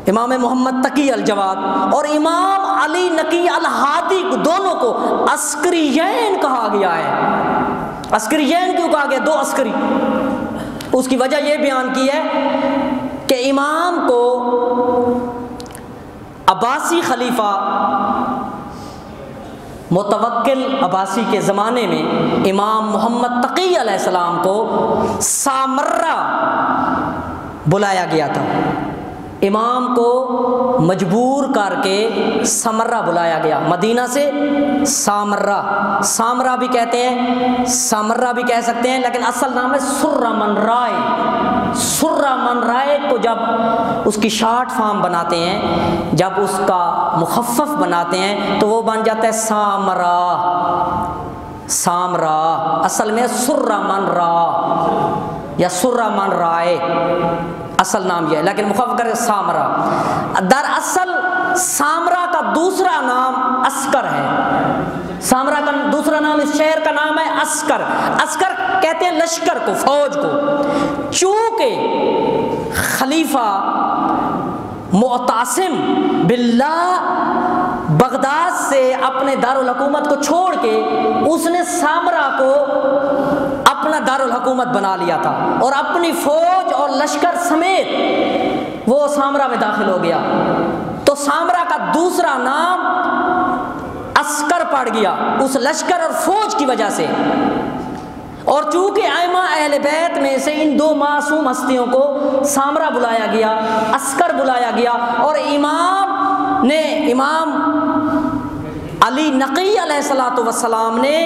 امام محمد تقی الجواد اور امام علی نقی الہادی کو، دونوں کو عسکریین کہا گیا ہے۔ عسکریین کیوں کہا گیا؟ دو عسکری، اس کی وجہ یہ بیان کی ہے کہ امام کو عباسی خلیفہ متوکل عباسی کے زمانے میں امام محمد تقی علیہ السلام کو سامرہ بلایا گیا تھا، امام کو مجبور کر کے سامرہ بلایا گیا، مدینہ سے سامرہ، سامرہ بھی کہتے ہیں، سامرہ بھی کہہ سکتے ہیں، لیکن اصل نام ہے سرہ من رائے۔ سرہ من رائے کو جب اس کی شارٹ فارم بناتے ہیں، جب اس کا مخفف بناتے ہیں تو وہ بن جاتا ہے سامرہ، سامرہ، اصل میں سرہ من را یا سرہ من رائے، اصل نام یہ ہے، لیکن مخفف کر کے سامرہ۔ دراصل سامرہ کا دوسرا نام عسکر ہے، سامرہ کا دوسرا نام، اس شہر کا نام ہے عسکر۔ عسکر کہتے ہیں لشکر کو، فوج کو۔ چونکہ خلیفہ معتصم باللہ بغداد سے اپنے دارالحکومت کو چھوڑ کے اس نے سامرہ کو اپنا دارالحکومت بنا لیا تھا، اور اپنی فوج اور لشکر سمیت وہ سامرہ میں داخل ہو گیا، تو سامرہ کا دوسرا نام عسکر پڑ گیا اس لشکر اور فوج کی وجہ سے۔ اور چونکہ ائمہ اہل بیت میں سے ان دو معصوم ہستیوں کو سامرہ بلایا گیا، عسکر بلایا گیا، اور امام علی نقی علیہ الصلوۃ والسلام نے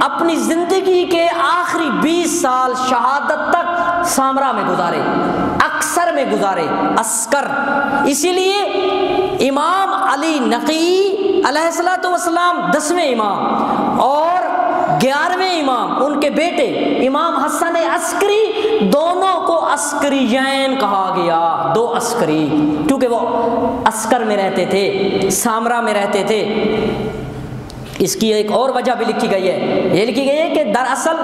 اپنی زندگی کے آخری 20 سال شہادت تک سامرا میں گزارے، اکثر میں گزارے، عسکر۔ اسی لیے امام علی نقی علیہ الصلوۃ والسلام 10ویں امام اور 11ویں امام ان کے بیٹے امام حسن عسکری، دونوں کو عسکریین کہا گیا، 2 عسکری، کیونکہ وہ عسکر میں رہتے تھے، سامرا میں رہتے تھے۔ اس کی ایک اور وجہ بھی لکھی گئی ہے، یہ لکھی گئی ہے کہ دراصل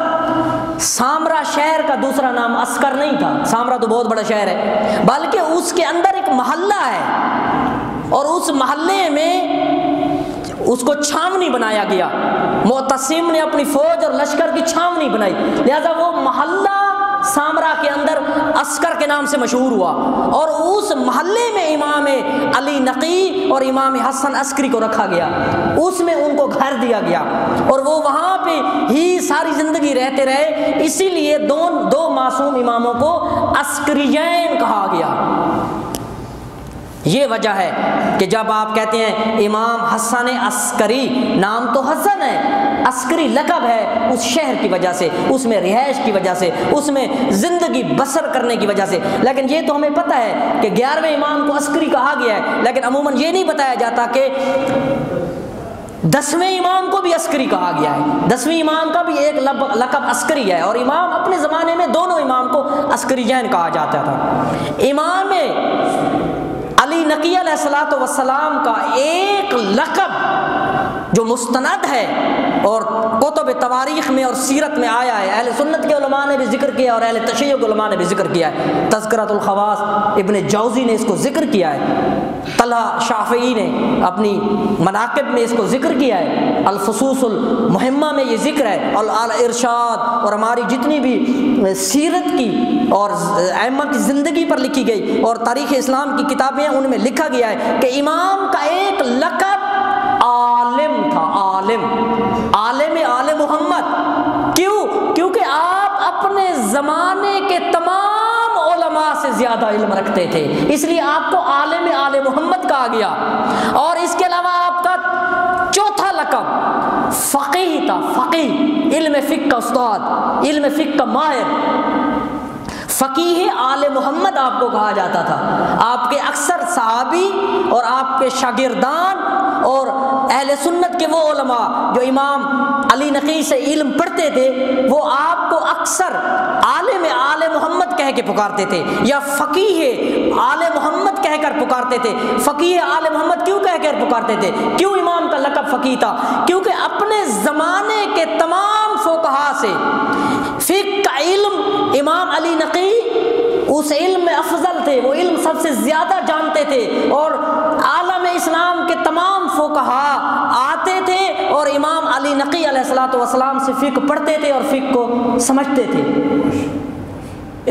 سامرا شہر کا دوسرا نام عسکر نہیں تھا، سامرا تو بہت بڑا شہر ہے، بلکہ اس کے اندر ایک محلہ ہے اور اس محلے میں اس کو چھاونی بنایا گیا، معتصم نے اپنی فوج اور لشکر کی چھاونی بنائی، لہذا وہ محلہ سامرا کے اندر عسکر کے نام سے مشہور ہوا، اور اس محلے میں امام علی نقی اور امام حسن عسکری کو رکھا گیا، اس میں ان کو گھر دیا گیا اور وہ وہاں پہ ہی ساری زندگی رہتے رہے، اسی لیے دو معصوم اماموں کو عسکریین کہا گیا۔ یہ وجہ ہے کہ جب آپ کہتے ہیں امام حسن عسکری، نام تو حسن ہے، عسکری لقب ہے اس شہر کی وجہ سے، اس میں رہائش کی وجہ سے، اس میں زندگی بسر کرنے کی وجہ سے، لیکن یہ تو ہمیں پتہ ہے کہ 11ویں امام کو عسکری کہا گیا ہے، لیکن عموماً یہ نہیں بتایا جاتا کہ 10ویں امام کو بھی عسکری کہا گیا ہے، 10ویں امام کا بھی ایک لقب عسکری ہے، اور امام اپنے زمانے میں دونوں امام کو عسکری جین کہا جاتا تھا۔ امام علی نقی علیہ الصلوۃ والسلام کا ایک لقب جو مستند ہے اور کتب تواریخ میں اور سیرت میں آیا ہے، اہل سنت کے علماء نے بھی ذکر کیا اور اہل تشیع کے علماء نے بھی ذکر کیا ہے، تذکرۃ الخواص ابن جوزی نے اس کو ذکر کیا ہے، طلحہ شافعی نے اپنی مناقب میں اس کو ذکر کیا ہے، الفصوص المہمہ میں یہ ذکر ہے، اور الارشاد اور ہماری جتنی بھی سیرت کی اور ائمہ کی زندگی پر لکھی گئی اور تاریخ اسلام کی کتابیں ان میں لکھا گیا ہے کہ امام کا ایک لقب عالم تھا، عالم آل محمد۔ کیونکہ آپ اپنے زمانے کے تمام علماء سے زیادہ علم رکھتے تھے، اس لیے آپ کو عالم آل محمد کہا گیا، اور اس کے علاوہ آپ کا چوتھا لقب فقیہ تھا، فقیہ، علم فقہ کا استاد، علم فقہ کا ماہر، فقیہ آل محمد آپ کو کہا جاتا تھا۔ آپ کے اکثر صحابی اور آپ کے شاگردان اور اہل سنت کے وہ علماء جو امام علی نقی سے علم پڑھتے تھے، وہ آپ کو اکثر عالم آل محمد کہہ کے پکارتے تھے یا فقیہ آل محمد کہہ کر پکارتے تھے۔ فقیہ آل محمد کیوں کہہ کر پکارتے تھے؟ کیوں امام کا لقب فقیہ تھا؟ کیونکہ اپنے زمانے کے تمام فقہا سے فقہ کا علم امام علی نقی اس علم میں افضل تھے، وہ علم سب سے زیادہ جانتے تھے، اور عالم اسلام کے تمام فقہا آتے تھے اور امام علی نقی علیہ الصلوۃ والسلام سے فقہ پڑھتے تھے اور فقہ کو سمجھتے تھے۔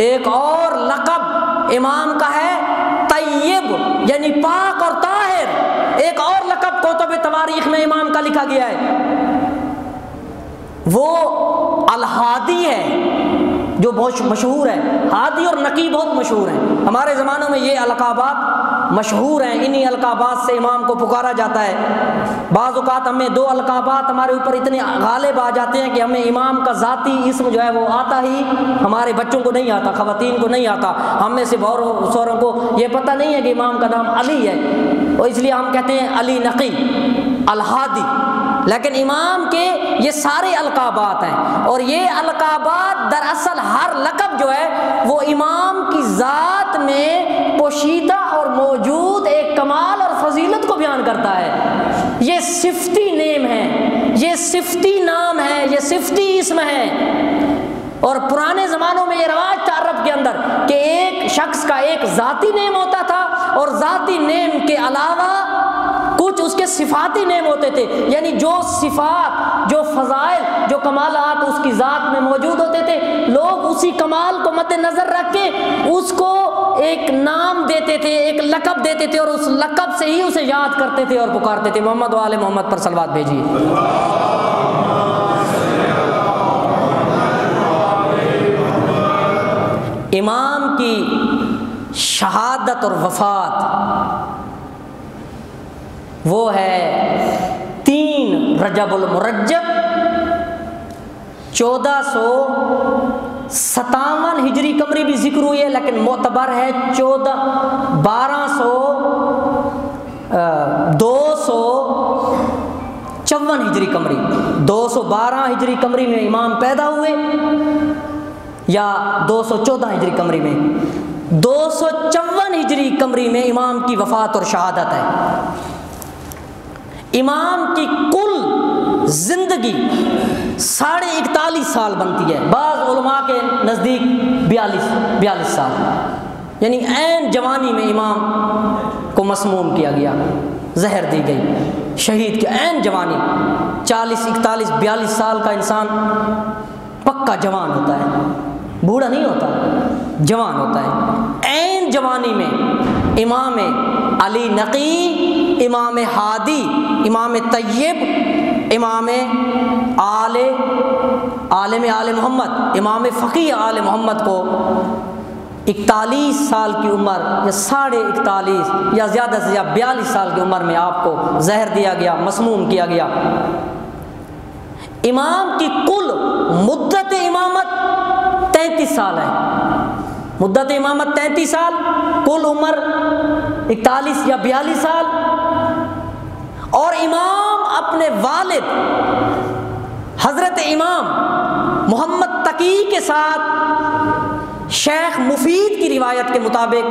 ایک اور لقب امام کا ہے طیب، یعنی پاک اور طاہر، ایک اور لقب کتب تواریخ میں امام کا لکھا گیا ہے، وہ الہادی ہے، جو بہت مشہور ہے۔ ہادی اور نقی بہت مشہور ہیں، ہمارے زمانوں میں یہ القابات مشہور ہیں، انہی القابات سے امام کو پکارا جاتا ہے۔ بعض اوقات ہمیں 2 القابات ہمارے اوپر اتنے غالب آ جاتے ہیں کہ ہمیں امام کا ذاتی اسم جو ہے وہ آتا ہی ہمارے بچوں کو نہیں آتا، خواتین کو نہیں آتا، ہم میں سے بہت سوروں کو یہ پتہ نہیں ہے کہ امام کا نام علی ہے، اور اس لیے ہم کہتے ہیں علی نقی، الہادی، لیکن امام کے یہ سارے القابات ہیں، اور یہ القابات دراصل ہر لقب جو ہے وہ امام کی ذات میں پوشیدہ اور موجود ایک کمال اور فضیلت کو بیان کرتا ہے۔ یہ صفتی نیم ہے، یہ صفتی نام ہے، یہ صفتی اسم ہے، اور پرانے زمانوں میں یہ رواج تھا عرب کے اندر کہ ایک شخص کا ایک ذاتی نیم ہوتا تھا اور ذاتی نیم کے علاوہ کچھ اس کے صفاتی نیم ہوتے تھے، یعنی جو صفات، جو فضائل، جو کمالات اس کی ذات میں موجود ہوتے تھے، لوگ اسی کمال کو مد نظر رکھ کے اس کو ایک نام دیتے تھے، ایک لقب دیتے تھے، اور اس لقب سے ہی اسے یاد کرتے تھے اور پکارتے تھے۔ محمد و آل محمد پر صلوات بھیجیے۔ امام کی شہادت اور وفات وہ ہے 3 رجب المرجب 1457 ہجری قمری بھی ذکر ہوئی ہے، لیکن معتبر ہے 254 ہجری قمری۔ 212 ہجری قمری میں امام پیدا ہوئے یا 214 ہجری قمری میں؟ 254 ہجری قمری میں امام کی وفات اور شہادت ہے۔ امام کی کل زندگی 41.5 سال بنتی ہے، بعض علماء کے نزدیک 42 سال، یعنی عین جوانی میں امام کو مسموم کیا گیا، زہر دی گئی، شہید کی عین جوانی۔ 40 41 42 سال کا انسان پکا جوان ہوتا ہے، بوڑھا نہیں ہوتا، جوان ہوتا ہے۔ عین جوانی میں امام علی نقی، امام ہادی، امام طیب، امام عالم آل محمد، امام فقیہ آل محمد کو 41 سال کی عمر یا 41.5 یا زیادہ سے زیادہ 42 سال کی عمر میں آپ کو زہر دیا گیا، مسموم کیا گیا۔ امام کی کل مدت امامت 33 سال ہے، مدت امامت 33 سال، کل عمر 41 یا 42 سال۔ اور امام اپنے والد حضرت امام محمد تقی کے ساتھ شیخ مفید کی روایت کے مطابق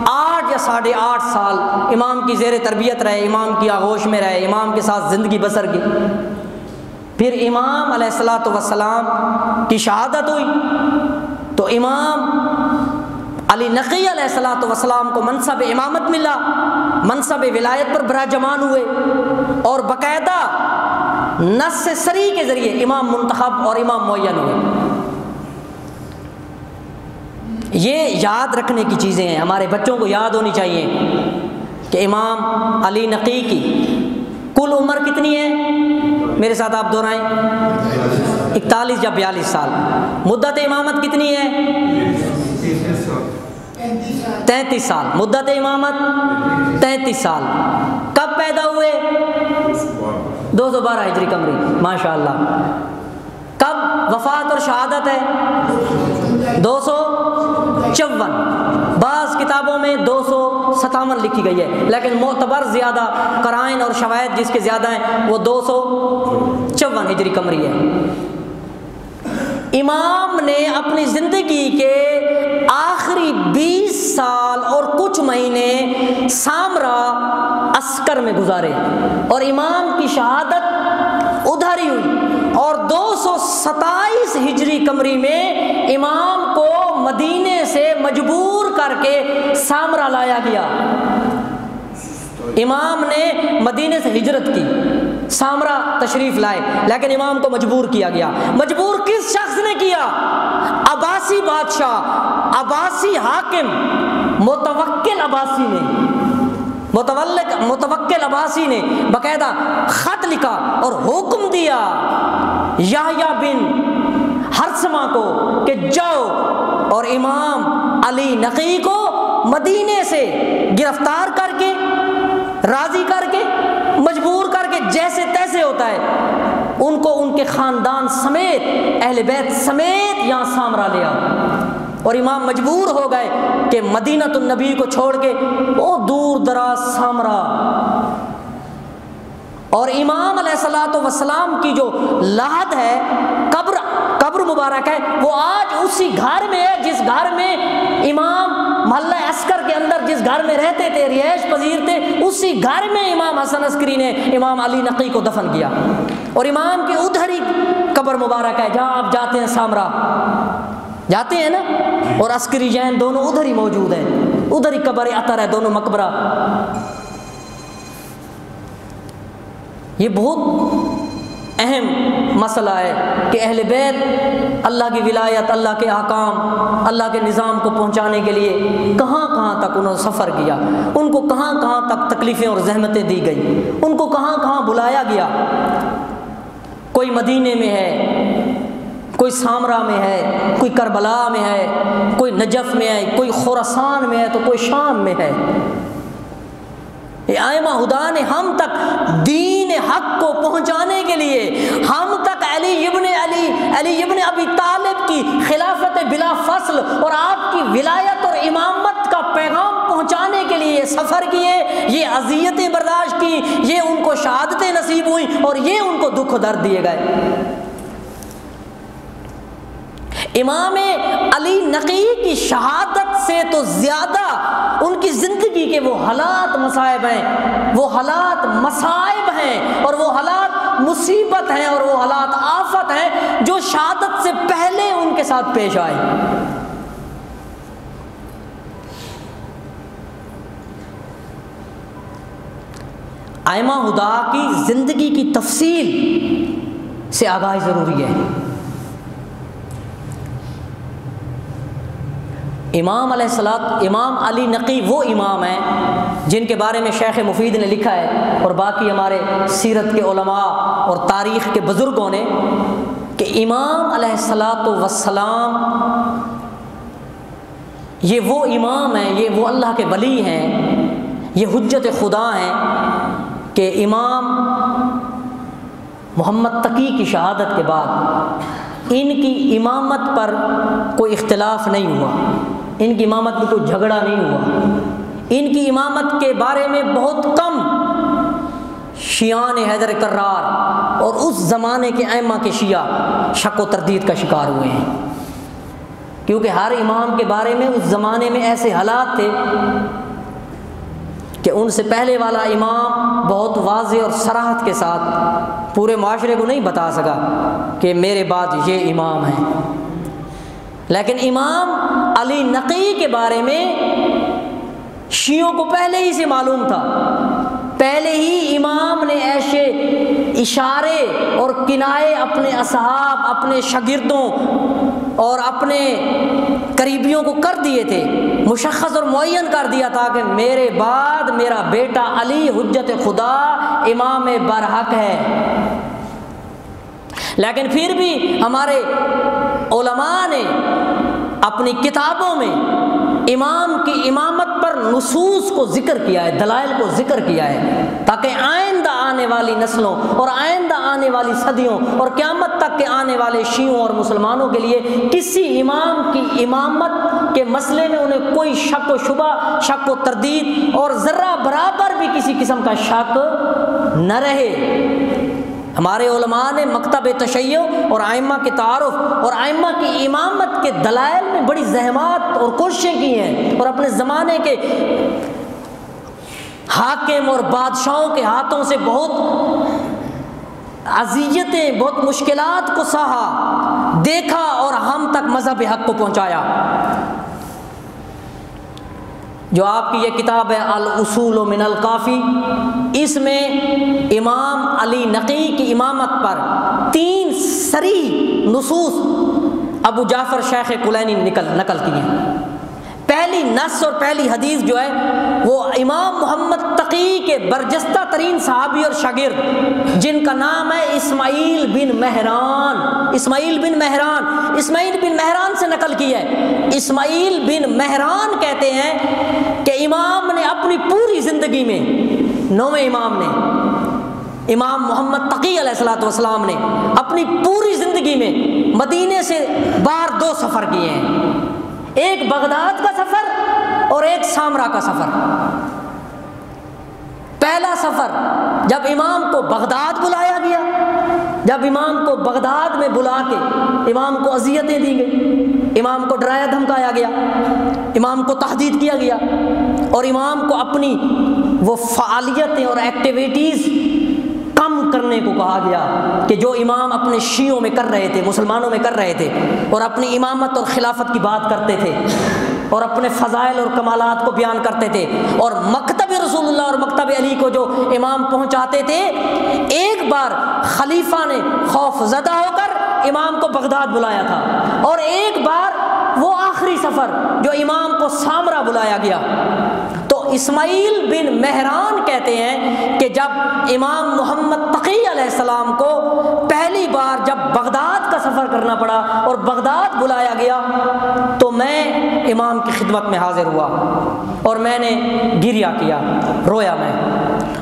8 یا 8.5 سال امام کی زیر تربیت رہے، امام کی آغوش میں رہے، امام کے ساتھ زندگی بسر کی۔ پھر امام علیہ السلام کی شہادت ہوئی تو امام علی نقی علیہ السلام کو منصب امامت ملا، منصب ولایت پر براجمان ہوئے، اور باقاعدہ نص صریح کے ذریعے امام منتخب اور امام معین ہوئے۔ یہ یاد رکھنے کی چیزیں ہیں، ہمارے بچوں کو یاد ہونی چاہیے کہ امام علی نقی کی کل عمر کتنی ہے؟ میرے ساتھ آپ دہرائیں، 41 یا 42 سال۔ مدت امامت کتنی ہے؟ 33 سال۔ مدت امامت 33 سال۔ کب پیدا ہوئے؟ 212 ہجری قمری، ماشاءاللہ۔ کب وفات اور شہادت ہے؟ 254۔ بعض کتابوں میں 257 لکھی گئی ہے، لیکن معتبر زیادہ قرائن اور شواہد جس کے زیادہ ہیں وہ 254 ہجری قمری ہے۔ امام نے اپنی زندگی کے آخری 20 سال اور کچھ مہینے سامرا عسکر میں گزارے، اور امام کی شہادت ادھر ہی ہوئی، اور 227 ہجری قمری میں امام کو مدینے سے مجبور کر کے سامرا لایا گیا۔ امام نے مدینے سے ہجرت کی، سامرا تشریف لائے، لیکن امام کو مجبور کیا گیا۔ مجبور کس شخص نے کیا؟ عباسی بادشاہ، عباسی حاکم متوکل عباسی نے باقاعدہ خط لکھا اور حکم دیا یحییٰ بن ہرسمہ کو کہ جاؤ اور امام علی نقی کو مدینے سے گرفتار کر کے، راضی کر کے، مجبور کر کے، جیسے تیسے ہوتا ہے، ان کو ان کے خاندان سمیت، اہل بیت سمیت یہاں سامرا لے آؤ۔ اور امام مجبور ہو گئے کہ مدینۃ النبی کو چھوڑ کے وہ دور دراز سامرا۔ اور امام علیہ السلام کی جو لحد ہے، قبر مبارک ہے، وہ آج اسی گھر میں ہے جس گھر میں امام محلہ عسکر کے اندر جس گھر میں رہتے تھے، رہائش پذیر تھے، اسی گھر میں امام حسن عسکری نے امام علی نقی کو دفن کیا۔ اور امام کی ادھر ہی قبر مبارک ہے، جہاں آپ جاتے ہیں سامرا جاتے ہیں نا، اور عسکری جین دونوں ادھر ہی موجود ہیں، ادھر ہی قبر اطہر ہے، دونوں مقبرہ۔ یہ بہت اہم مسئلہ ہے کہ اہل بیت اللہ کی ولایت، اللہ کے احکام، اللہ کے نظام کو پہنچانے کے لیے کہاں کہاں تک انہوں نے سفر کیا، ان کو کہاں کہاں تک تکلیفیں اور زحمتیں دی گئی، ان کو کہاں کہاں بلایا گیا۔ کوئی مدینے میں ہے، کوئی سامرا میں ہے، کوئی کربلا میں ہے، کوئی نجف میں ہے، کوئی خراسان میں ہے، تو کوئی شام میں ہے۔ ائمہ ہدا نے ہم تک دین حق کو پہنچانے کے لیے ہم تک علی ابن ابی طالب کی خلافت بلا فصل اور آپ کی ولایت اور امامت کا پیغام پہنچانے کے لیے سفر کیے، یہ اذیتیں برداشت کی، یہ ان کو شہادتیں نصیب ہوئیں اور یہ ان کو دکھ و درد دیے گئے۔ امام علی نقی کی شہادت سے تو زیادہ ان کی زندگی کے وہ حالات مصائب ہیں، وہ حالات مصائب ہیں اور وہ حالات مصیبت ہیں اور وہ حالات آفت ہیں جو شہادت سے پہلے ان کے ساتھ پیش آئے۔ ائمہ ہدا کی زندگی کی تفصیل سے آگاہی ضروری ہے۔ امام علی نقی وہ امام ہیں جن کے بارے میں شیخ مفید نے لکھا ہے اور باقی ہمارے سیرت کے علماء اور تاریخ کے بزرگوں نے کہ امام علیہ الصلاۃ والسلام یہ وہ امام ہیں، یہ وہ اللہ کے ولی ہیں، یہ حجت خدا ہیں کہ امام محمد تقی کی شہادت کے بعد ان کی امامت پر کوئی اختلاف نہیں ہوا، ان کی امامت میں کوئی جھگڑا نہیں ہوا، ان کی امامت کے بارے میں بہت کم شیعان حیدر کرار اور اس زمانے کے ائمہ کے شیعہ شک و تردید کا شکار ہوئے ہیں، کیونکہ ہر امام کے بارے میں اس زمانے میں ایسے حالات تھے کہ ان سے پہلے والا امام بہت واضح اور صراحت کے ساتھ پورے معاشرے کو نہیں بتا سکا کہ میرے بعد یہ امام ہیں، لیکن امام علی نقی کے بارے میں شیعوں کو پہلے ہی سے معلوم تھا، پہلے ہی امام نے ایسے اشارے اور کنائے اپنے اصحاب، اپنے شاگردوں اور اپنے قریبیوں کو کر دیے تھے، مشخص اور معین کر دیا تھا کہ میرے بعد میرا بیٹا علی حجت خدا امام برحق ہے۔ لیکن پھر بھی ہمارے علماء نے اپنی کتابوں میں امام کی امامت پر نصوص کو ذکر کیا ہے، دلائل کو ذکر کیا ہے، تاکہ آئندہ آنے والی نسلوں اور آئندہ آنے والی صدیوں اور قیامت تک کے آنے والے شیعوں اور مسلمانوں کے لیے کسی امام کی امامت کے مسئلے میں انہیں کوئی شک و شبہ، شک و تردید اور ذرہ برابر بھی کسی قسم کا شک نہ رہے۔ ہمارے علماء نے مکتب تشیع اور ائمہ کے تعارف اور ائمہ کی امامت کے دلائل میں بڑی زحمات اور کوششیں کی ہیں اور اپنے زمانے کے حاکم اور بادشاہوں کے ہاتھوں سے بہت اذیتیں، بہت مشکلات کو سہا، دیکھا اور ہم تک مذہب حق کو پہنچایا۔ جو آپ کی یہ کتاب ہے الاصول من الکافی، اس میں امام علی نقی کی امامت پر 3 صریح نصوص ابو جعفر شیخ کلینی نے نقل کی ہیں۔ پہلی نص اور پہلی حدیث جو ہے وہ امام محمد تقی کے برجستہ ترین صحابی اور شاگرد جن کا نام ہے اسماعیل بن مہران سے نقل کی ہے۔ اسماعیل بن مہران کہتے ہیں کہ امام نے اپنی پوری زندگی میں، نویں امام نے، امام محمد تقی علیہ الصلوۃ والسلام نے اپنی پوری زندگی میں مدینے سے باہر 2 سفر کیے ہیں، ایک بغداد کا سفر اور ایک سامرا کا سفر۔ پہلا سفر جب امام کو بغداد بلایا گیا، جب امام کو بغداد میں بلا کے امام کو اذیتیں دی گئی، امام کو ڈرایا دھمکایا گیا، امام کو تہدید کیا گیا اور امام کو اپنی وہ فعالیتیں اور ایکٹیویٹیز کم کرنے کو کہا گیا کہ جو امام اپنے شیعوں میں کر رہے تھے، مسلمانوں میں کر رہے تھے، اور اپنی امامت اور خلافت کی بات کرتے تھے اور اپنے فضائل اور کمالات کو بیان کرتے تھے اور مکتب رسول اللہ اور مکتب علی کو جو امام پہنچاتے تھے۔ ایک بار خلیفہ نے خوف زدہ ہو کر امام کو بغداد بلایا تھا اور ایک بار وہ آخری سفر جو امام کو سامرا بلایا گیا، تو اسماعیل بن مہران کہتے ہیں کہ جب امام محمد تقی علیہ السلام کو پہلی بار جب بغداد کا سفر کرنا پڑا اور بغداد بلایا گیا تو میں امام کی خدمت میں حاضر ہوا اور میں نے گریہ کیا، رویا میں،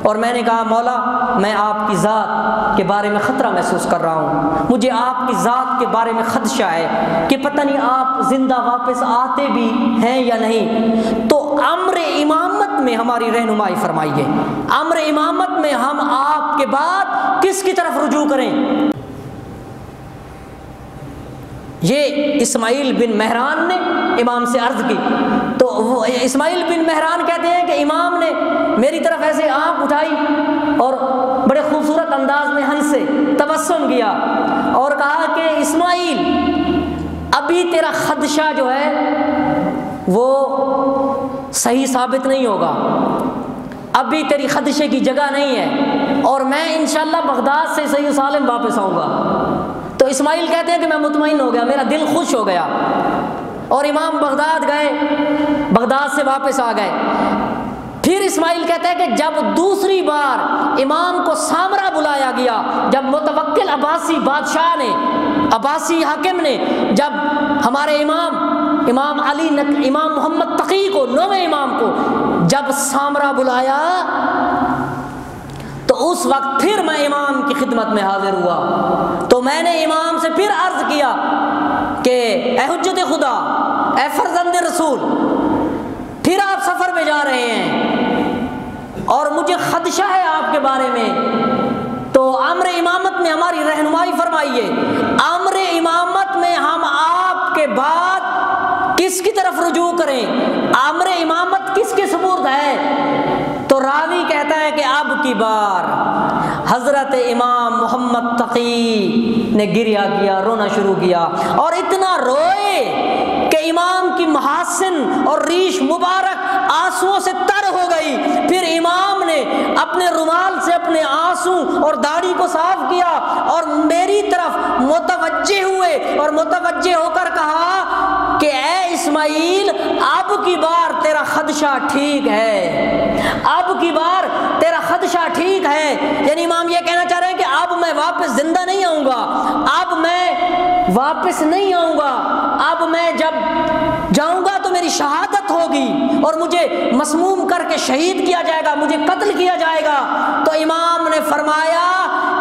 اور میں نے کہا مولا میں آپ کی ذات کے بارے میں خطرہ محسوس کر رہا ہوں، مجھے آپ کی ذات کے بارے میں خدشہ ہے کہ پتہ نہیں آپ زندہ واپس آتے بھی ہیں یا نہیں، تو امر امامت میں ہماری رہنمائی فرمائیے، امر امامت میں ہم آپ کے بعد کس کی طرف رجوع کریں؟ یہ اسماعیل بن مہران نے امام سے عرض کی، تو وہ اسماعیل بن مہران کہتے ہیں کہ امام نے میری طرف ایسے آنکھ اٹھائی اور بڑے خوبصورت انداز میں ہنسے، تبسم کیا اور کہا کہ اسماعیل ابھی تیرا خدشہ جو ہے وہ صحیح ثابت نہیں ہوگا، ابھی تیری خدشے کی جگہ نہیں ہے، اور میں انشاءاللہ بغداد سے صحیح و سالم واپس آؤں گا۔ تو اسماعیل کہتے ہیں کہ میں مطمئن ہو گیا، میرا دل خوش ہو گیا، اور امام بغداد گئے، بغداد سے واپس آ گئے۔ پھر اسماعیل کہتا ہے کہ جب دوسری بار امام کو سامرا بلایا گیا، جب متوکل عباسی بادشاہ نے، عباسی حاکم نے جب ہمارے امام علی امام محمد تقی کو، نویں امام کو جب سامرا بلایا تو اس وقت پھر میں امام کی خدمت میں حاضر ہوا، تو میں نے امام سے پھر عرض کیا کہ اے حجت خدا، اے فرزند رسول، پھر آپ سفر میں جا رہے ہیں اور مجھے خدشہ ہے آپ کے بارے میں، تو امر امامت میں ہماری رہنمائی فرمائیے، امر امامت میں ہم آپ کے بعد کس کی طرف رجوع کریں، امر امامت کس کے سپرد ہے؟ تو راوی کہتا ہے کہ اب کی بار حضرت امام محمد تقی نے گریہ کیا، رونا شروع کیا، اور اتنا روئے کہ امام کی محاسن اور ریش مبارک آنسوؤں سے تر ہو گئی۔ پھر امام نے اپنے رومال سے اپنے آنسو اور داڑھی کو صاف کیا اور میری طرف متوجہ ہوئے اور متوجہ ہو کر کہا کہ اے اسماعیل، اب کی بار تیرا خدشہ ٹھیک ہے، اب کی بار تیرا خدشہ ٹھیک ہے، یعنی امام یہ کہنا چاہ رہے ہیں کہ اب میں واپس زندہ نہیں آؤں گا، اب میں واپس نہیں آؤں گا، اب میں جب جاؤں گا تو میری شہادت ہوگی اور مجھے مسموم کر کے شہید کیا جائے گا، مجھے قتل کیا جائے گا۔ تو امام نے فرمایا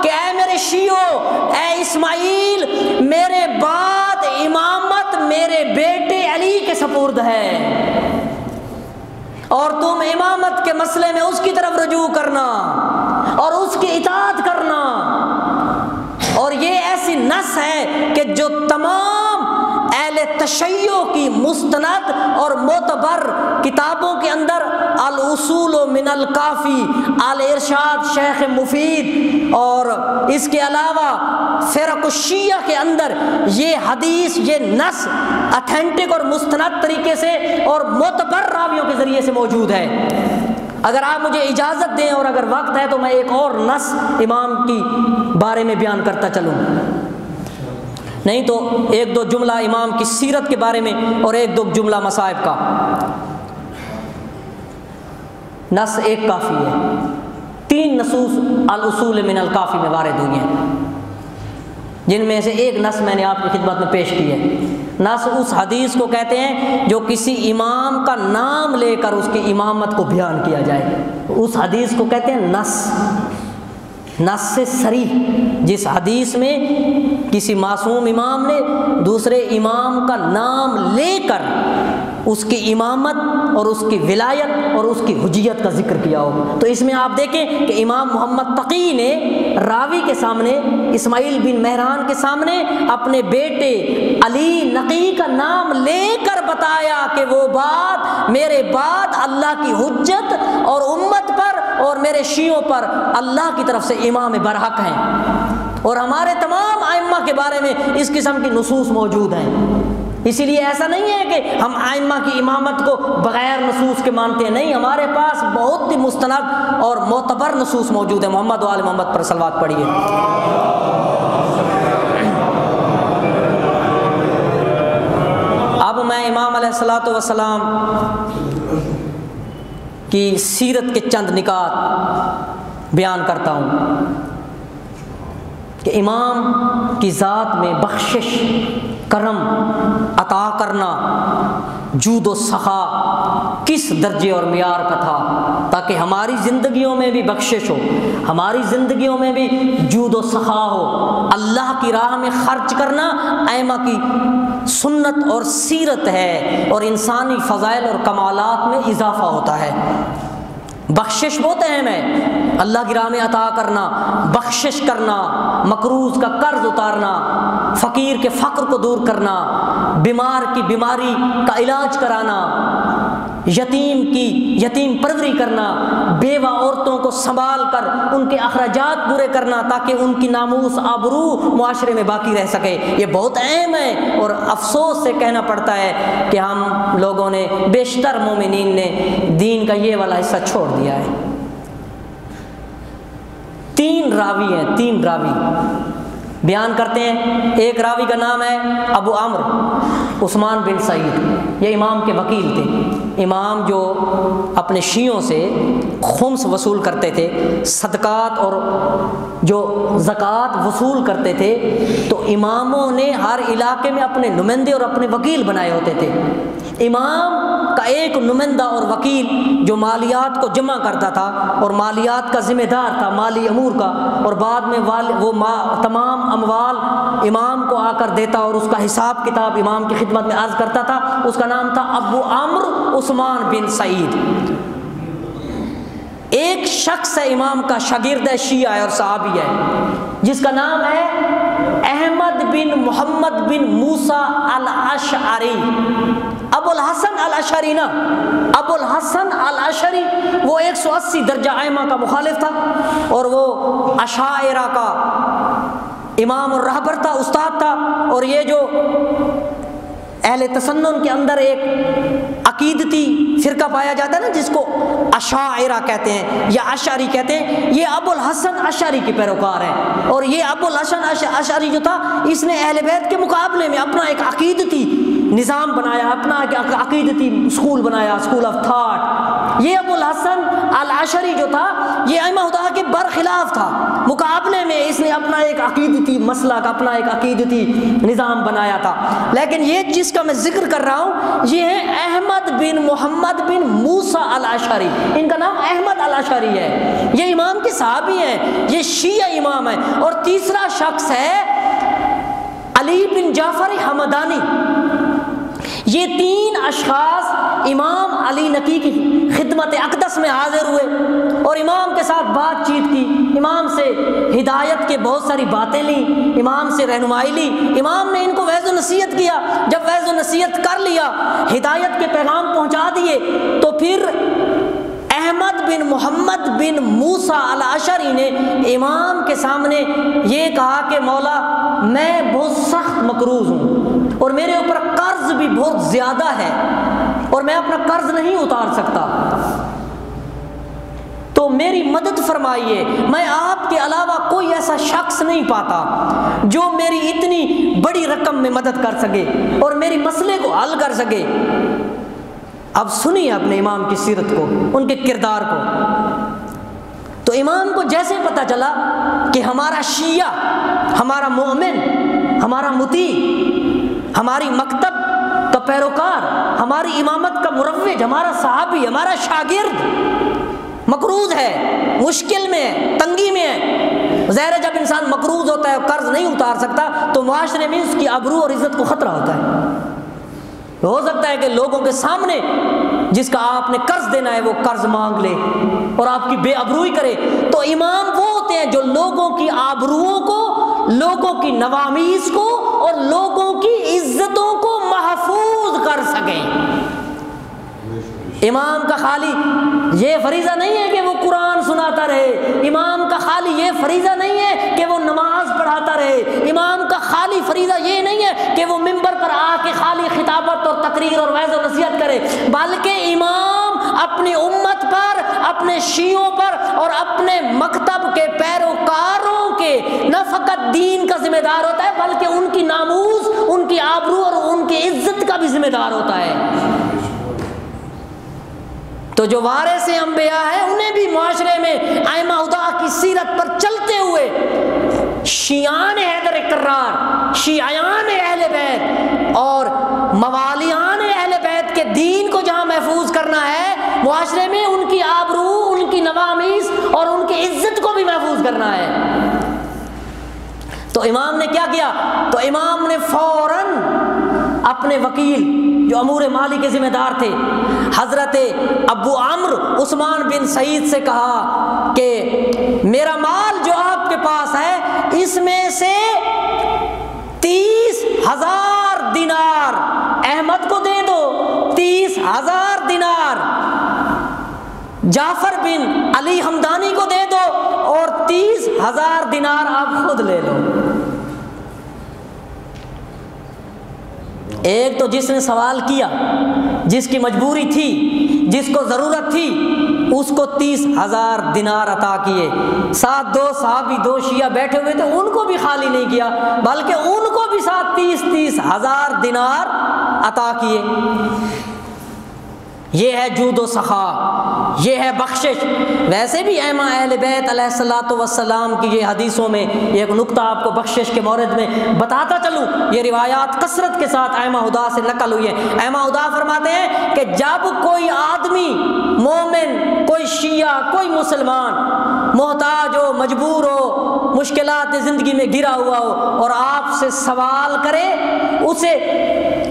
کہ اے میرے شیعو، اے اسماعیل، میرے بعد امامت میرے بیٹے علی کے سپرد ہے، اور تم امامت کے مسئلے میں اس کی طرف رجوع کرنا اور اس کی اطاعت کرنا۔ اور یہ ایسی نص ہے کہ جو تمام اہل تشیع کی مستند اور معتبر کتابوں کے اندر الاصول من الکافی، الارشاد شیخ مفید، اور اس کے علاوہ فرق الشیعہ کے اندر یہ حدیث، یہ نص اتھینٹک اور مستند طریقے سے اور معتبر راویوں کے ذریعے سے موجود ہے۔ اگر آپ مجھے اجازت دیں اور اگر وقت ہے تو میں ایک اور نص امام کی بارے میں بیان کرتا چلوں، نہیں تو ایک دو جملہ امام کی سیرت کے بارے میں اور ایک دو جملہ مصائب کا۔ نص ایک کافی ہے، 3 نصوص الاصول من الکافی میں وارد ہوئی ہیں، جن میں سے ایک نص میں نے آپ کی خدمت میں پیش کی ہے۔ نص اس حدیث کو کہتے ہیں جو کسی امام کا نام لے کر اس کی امامت کو بیان کیا جائے، اس حدیث کو کہتے ہیں نص، نص سے صریح، جس حدیث میں کسی معصوم امام نے دوسرے امام کا نام لے کر اس کی امامت اور اس کی ولایت اور اس کی حجیت کا ذکر کیا ہو۔ تو اس میں آپ دیکھیں کہ امام محمد تقی نے راوی کے سامنے، اسماعیل بن مہران کے سامنے، اپنے بیٹے علی نقی کا نام لے کر بتایا کہ وہ بات میرے بعد اللہ کی حجت اور امت پر اور میرے شیعوں پر اللہ کی طرف سے امام برحق ہیں، اور ہمارے تمام ائمہ کے بارے میں اس قسم کی نصوص موجود ہیں۔ اسی لیے ایسا نہیں ہے کہ ہم ائمہ کی امامت کو بغیر نصوص کے مانتے ہیں، نہیں، ہمارے پاس بہت ہی مستند اور معتبر نصوص موجود ہیں۔ محمد و آل محمد پر صلوات پڑھیے۔ اب میں امام علیہ الصلوۃ والسلام کی سیرت کے چند نکات بیان کرتا ہوں کہ امام کی ذات میں بخشش، کرم، عطا کرنا، جود و سخا کس درجے اور معیار کا تھا، تاکہ ہماری زندگیوں میں بھی بخشش ہو، ہماری زندگیوں میں بھی جود و سخا ہو۔ اللہ کی راہ میں خرچ کرنا ائمہ کی سنت اور سیرت ہے، اور انسانی فضائل اور کمالات میں اضافہ ہوتا ہے۔ بخشش بہت اہم ہے، اللہ کی راہ میں عطا کرنا، بخشش کرنا، مقروض کا قرض اتارنا، فقیر کے فقر کو دور کرنا، بیمار کی بیماری کا علاج کرانا، یتیم پروری کرنا، بیوہ عورتوں کو سنبھال کر ان کے اخراجات پورے کرنا تاکہ ان کی ناموس آبرو معاشرے میں باقی رہ سکے، یہ بہت اہم ہے۔ اور افسوس سے کہنا پڑتا ہے کہ ہم لوگوں نے، بیشتر مومنین نے دین کا یہ والا حصہ چھوڑ دیا ہے۔ 3 راوی ہیں، 3 راوی بیان کرتے ہیں۔ ایک راوی کا نام ہے ابو عمرو عثمان بن سعید، یہ امام کے وکیل تھے۔ امام جو اپنے شیعوں سے خمس وصول کرتے تھے، صدقات اور جو زکوٰۃ وصول کرتے تھے، تو اماموں نے ہر علاقے میں اپنے نمائندے اور اپنے وکیل بنائے ہوتے تھے۔ امام کا ایک نمائندہ اور وکیل جو مالیات کو جمع کرتا تھا اور مالیات کا ذمہ دار تھا، مالی امور کا، اور بعد میں وہ تمام اموال امام کو آ کر دیتا اور اس کا حساب کتاب امام کی خدمت میں عرض کرتا تھا، اس کا نام تھا ابو عمرو عثمان بن سعید۔ ایک شخص ہے امام کا شاگرد ہے، شیعہ ہے اور صحابی ہے، جس کا نام ہے احمد بن محمد بن موسیٰ الاشعری، ابو الحسن الاشعری نا، ابو الحسن الاشعری۔ وہ 180 درجہ ائمہ کا مخالف تھا، اور وہ اشاعرہ کا امام اور رہبر تھا، استاد تھا۔ اور یہ جو اہل تسنن کے اندر ایک عقیدتی فرقہ پایا جاتا ہے نا، جس کو اشاعرہ کہتے ہیں یا اشعری کہتے ہیں، یہ ابو الحسن اشعری کے پیروکار ہیں۔ اور یہ ابو الحسن اشعری جو تھا، اس نے اہل بیت کے مقابلے میں اپنا ایک عقیدتی نظام بنایا، اپنا ایک عقیدتی اسکول بنایا، اسکول آف تھاٹ۔ یہ ابو الحسن الاشعری جو تھا، یہ ائمہ ہدیٰ کے برخلاف تھا، مقابلے میں اس نے اپنا ایک عقیدتی مسلک، اپنا ایک عقیدتی نظام بنایا تھا۔ لیکن یہ جس کا میں ذکر کر رہا ہوں، یہ ہے احمد بن محمد بن موسیٰ الاشعری، ان کا نام احمد الاشعری ہے، یہ امام کے صحابی ہیں، یہ شیعہ امام ہیں۔ اور تیسرا شخص ہے علی بن جعفر حمدانی۔ یہ 3 اشخاص امام علی نقی کی خدمت اقدس میں حاضر ہوئے اور امام کے ساتھ بات چیت کی، امام سے ہدایت کے بہت ساری باتیں لیں، امام سے رہنمائی لی۔ امام نے ان کو وعظ و نصیحت کیا، جب وعظ و نصیحت کر لیا، ہدایت کے پیغام پہنچا دیے، تو پھر احمد بن محمد بن موسیٰ الاشعری نے امام کے سامنے یہ کہا کہ مولا، میں بہت سخت مقروض ہوں اور میرے اوپر قرض بھی بہت زیادہ ہے اور میں اپنا قرض نہیں اتار سکتا، تو میری مدد فرمائیے۔ میں آپ کے علاوہ کوئی ایسا شخص نہیں پاتا جو میری اتنی بڑی رقم میں مدد کر سکے اور میری مسئلے کو حل کر سکے۔ اب سنیے اپنے امام کی سیرت کو، ان کے کردار کو۔ تو امام کو جیسے پتہ چلا کہ ہمارا شیعہ، ہمارا مومن، ہمارا مطیع، ہماری مکتب کا پیروکار، ہماری امامت کا مروج، ہمارا صحابی، ہمارا شاگرد مقروض ہے، مشکل میں ہے، تنگی میں ہے، ظاہر ہے جب انسان مقروض ہوتا ہے، قرض نہیں اتار سکتا، تو معاشرے میں اس کی آبرو اور عزت کو خطرہ ہوتا ہے۔ ہو سکتا ہے کہ لوگوں کے سامنے جس کا آپ نے قرض دینا ہے وہ قرض مانگ لے اور آپ کی بے آبروئی کرے۔ تو امام وہ ہوتے ہیں جو لوگوں کی آبروؤں کو، لوگوں کی نوامیس کو اور لوگوں کی عزتوں کو محفوظ کر سکیں۔ امام کا خالی یہ فریضہ نہیں ہے کہ وہ قرآن سناتا رہے، امام کا خالی یہ فریضہ نہیں ہے کہ وہ نماز پڑھاتا رہے، امام کا خالی فریضہ یہ نہیں ہے کہ وہ منبر پر آ کے خالی خطابت اور تقریر اور وعظ و نصیحت کرے، بلکہ امام اپنی امت پر، اپنے شیعوں پر اور اپنے مکتب کے پیروکاروں کے نہ فقط دین کا ذمہ دار ہوتا ہے بلکہ ان کی ناموس، ان کی آبرو اور ان کی عزت کا بھی ذمہ دار ہوتا ہے۔ تو جو وارث انبیاء ہیں انہیں بھی معاشرے میں ائمہ ہدیٰ کی سیرت پر چلتے ہوئے شیعان حیدر کرار، شیعان اہل بیت اور موالیان اہل بیت کے دین کو جہاں محفوظ کرنا ہے، معاشرے میں ان کی آبرو، ان کی نوامیس اور ان کی عزت کو بھی محفوظ کرنا ہے۔ تو امام نے کیا کیا؟ تو امام نے فوراً اپنے وکیل جو امور مالی کے ذمہ دار تھے حضرت ابو عمرو عثمان بن سعید سے کہا کہ میرا مال جو آپ کے پاس ہے اس میں سے 30,000 دینار احمد کو دے دو، 30,000 دینار جعفر بن علی ہمدانی کو دے دو اور 30,000 دینار آپ خود لے لو۔ ایک تو جس نے سوال کیا، جس کی مجبوری تھی، جس کو ضرورت تھی، اس کو 30,000 دینار عطا کیے۔ ساتھ دو صحابی، دو شیعہ بیٹھے ہوئے تھے، ان کو بھی خالی نہیں کیا بلکہ ان کو بھی ساتھ 30,000 دینار عطا کیے۔ یہ ہے جود و سخا، یہ ہے بخشش۔ ویسے بھی ائمہ اہل بیت علیہ الصلوۃ والسلام کی یہ حدیثوں میں ایک نقطہ آپ کو بخشش کے مورد میں بتاتا چلوں، یہ روایات کثرت کے ساتھ ائمہ ہدیٰ سے نقل ہوئی ہیں۔ ائمہ ہدیٰ فرماتے ہیں کہ جب کوئی آدمی مومن، کوئی شیعہ، کوئی مسلمان محتاج ہو، مجبور ہو، مشکلات زندگی میں گرا ہوا ہو اور آپ سے سوال کرے، اسے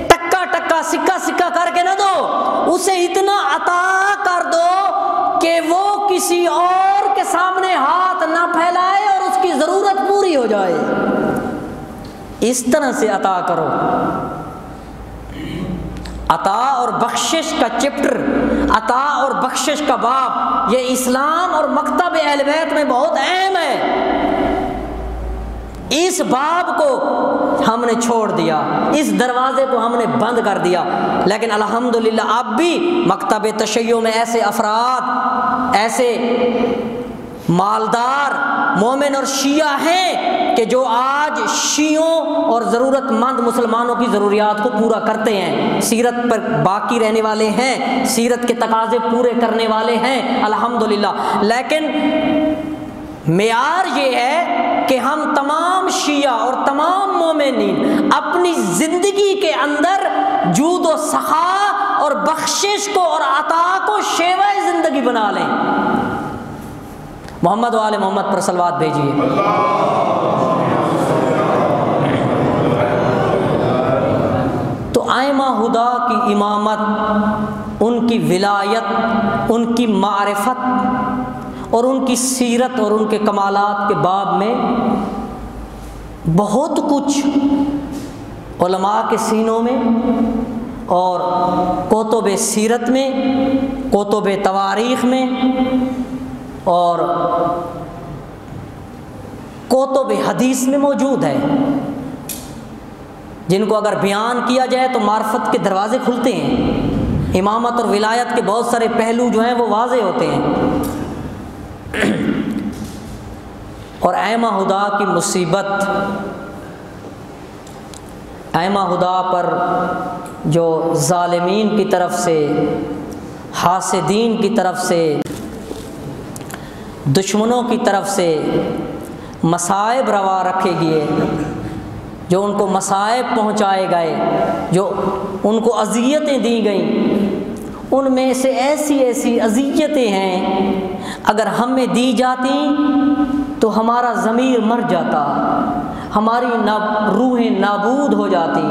ٹکا سکہ سکہ کر کے نہ دو، اسے اتنا عطا کر دو کہ وہ کسی اور کے سامنے ہاتھ نہ پھیلائے اور اس کی ضرورت پوری ہو جائے، اس طرح سے عطا کرو۔ عطا اور بخشش کا چپٹر، عطا اور بخشش کا باب، یہ اسلام اور مکتب اہل بیت میں بہت اہم ہے۔ اس باب کو ہم نے چھوڑ دیا، اس دروازے کو ہم نے بند کر دیا، لیکن الحمدللہ اب بھی مکتب تشیع میں ایسے افراد، ایسے مالدار مومن اور شیعہ ہیں کہ جو آج شیعوں اور ضرورت مند مسلمانوں کی ضروریات کو پورا کرتے ہیں، سیرت پر باقی رہنے والے ہیں، سیرت کے تقاضے پورے کرنے والے ہیں الحمدللہ۔ لیکن معیار یہ ہے کہ ہم تمام شیعہ اور تمام مومنین اپنی زندگی کے اندر جود و سخا اور بخشش کو اور عطا کو شیوہ زندگی بنا لیں۔ محمد و آل محمد پر صلوات بھیجیے۔ تو ائمہ ہدیٰ کی امامت، ان کی ولایت، ان کی معرفت اور ان کی سیرت اور ان کے کمالات کے باب میں بہت کچھ علماء کے سینوں میں اور کتب سیرت میں، کتب تواریخ میں اور کتب حدیث میں موجود ہے، جن کو اگر بیان کیا جائے تو معرفت کے دروازے کھلتے ہیں، امامت اور ولایت کے بہت سارے پہلو جو ہیں وہ واضح ہوتے ہیں۔ اور ائمہ ہدیٰ کی مصیبت، ائمہ ہدیٰ پر جو ظالمین کی طرف سے، حاسدین کی طرف سے، دشمنوں کی طرف سے مصائب روا رکھے گئے، جو ان کو مصائب پہنچائے گئے، جو ان کو اذیتیں دی گئیں، ان میں سے ایسی ایسی اذیتیں ہیں اگر ہمیں دی جاتی تو ہمارا ضمیر مر جاتا، ہماری روحیں نابود ہو جاتی،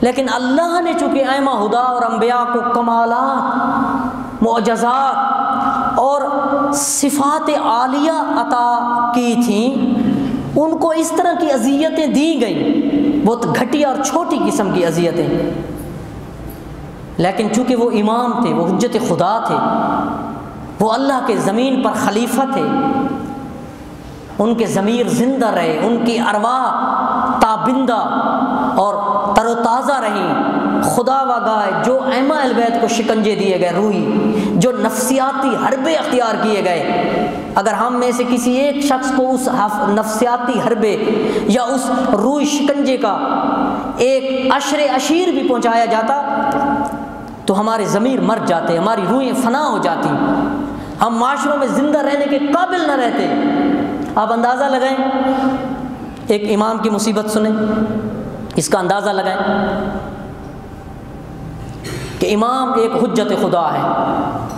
لیکن اللہ نے چونکہ ائمہ ہدیٰ اور انبیاء کو کمالات، معجزات اور صفات عالیہ عطا کی تھیں، ان کو اس طرح کی اذیتیں دی گئیں، بہت گھٹیا اور چھوٹی قسم کی اذیتیں، لیکن چونکہ وہ امام تھے، وہ حجت خدا تھے، وہ اللہ کے زمین پر خلیفہ تھے، ان کے ضمیر زندہ رہے، ان کی ارواح تابندہ اور تر و تازہ رہیں، خدا وگائے جو ائمہ اہل بیت کو شکنجے دیے گئے روحی، جو نفسیاتی حربے اختیار کیے گئے، اگر ہم میں سے کسی ایک شخص کو اس نفسیاتی حربے یا اس روحی شکنجے کا ایک عشر اشیر بھی پہنچایا جاتا تو ہمارے ضمیر مر جاتے، ہماری روحیں فنا ہو جاتی، ہم معاشروں میں زندہ رہنے کے قابل نہ رہتے۔ آپ اندازہ لگائیں، ایک امام کی مصیبت سنیں، اس کا اندازہ لگائیں کہ امام ایک حجت خدا ہے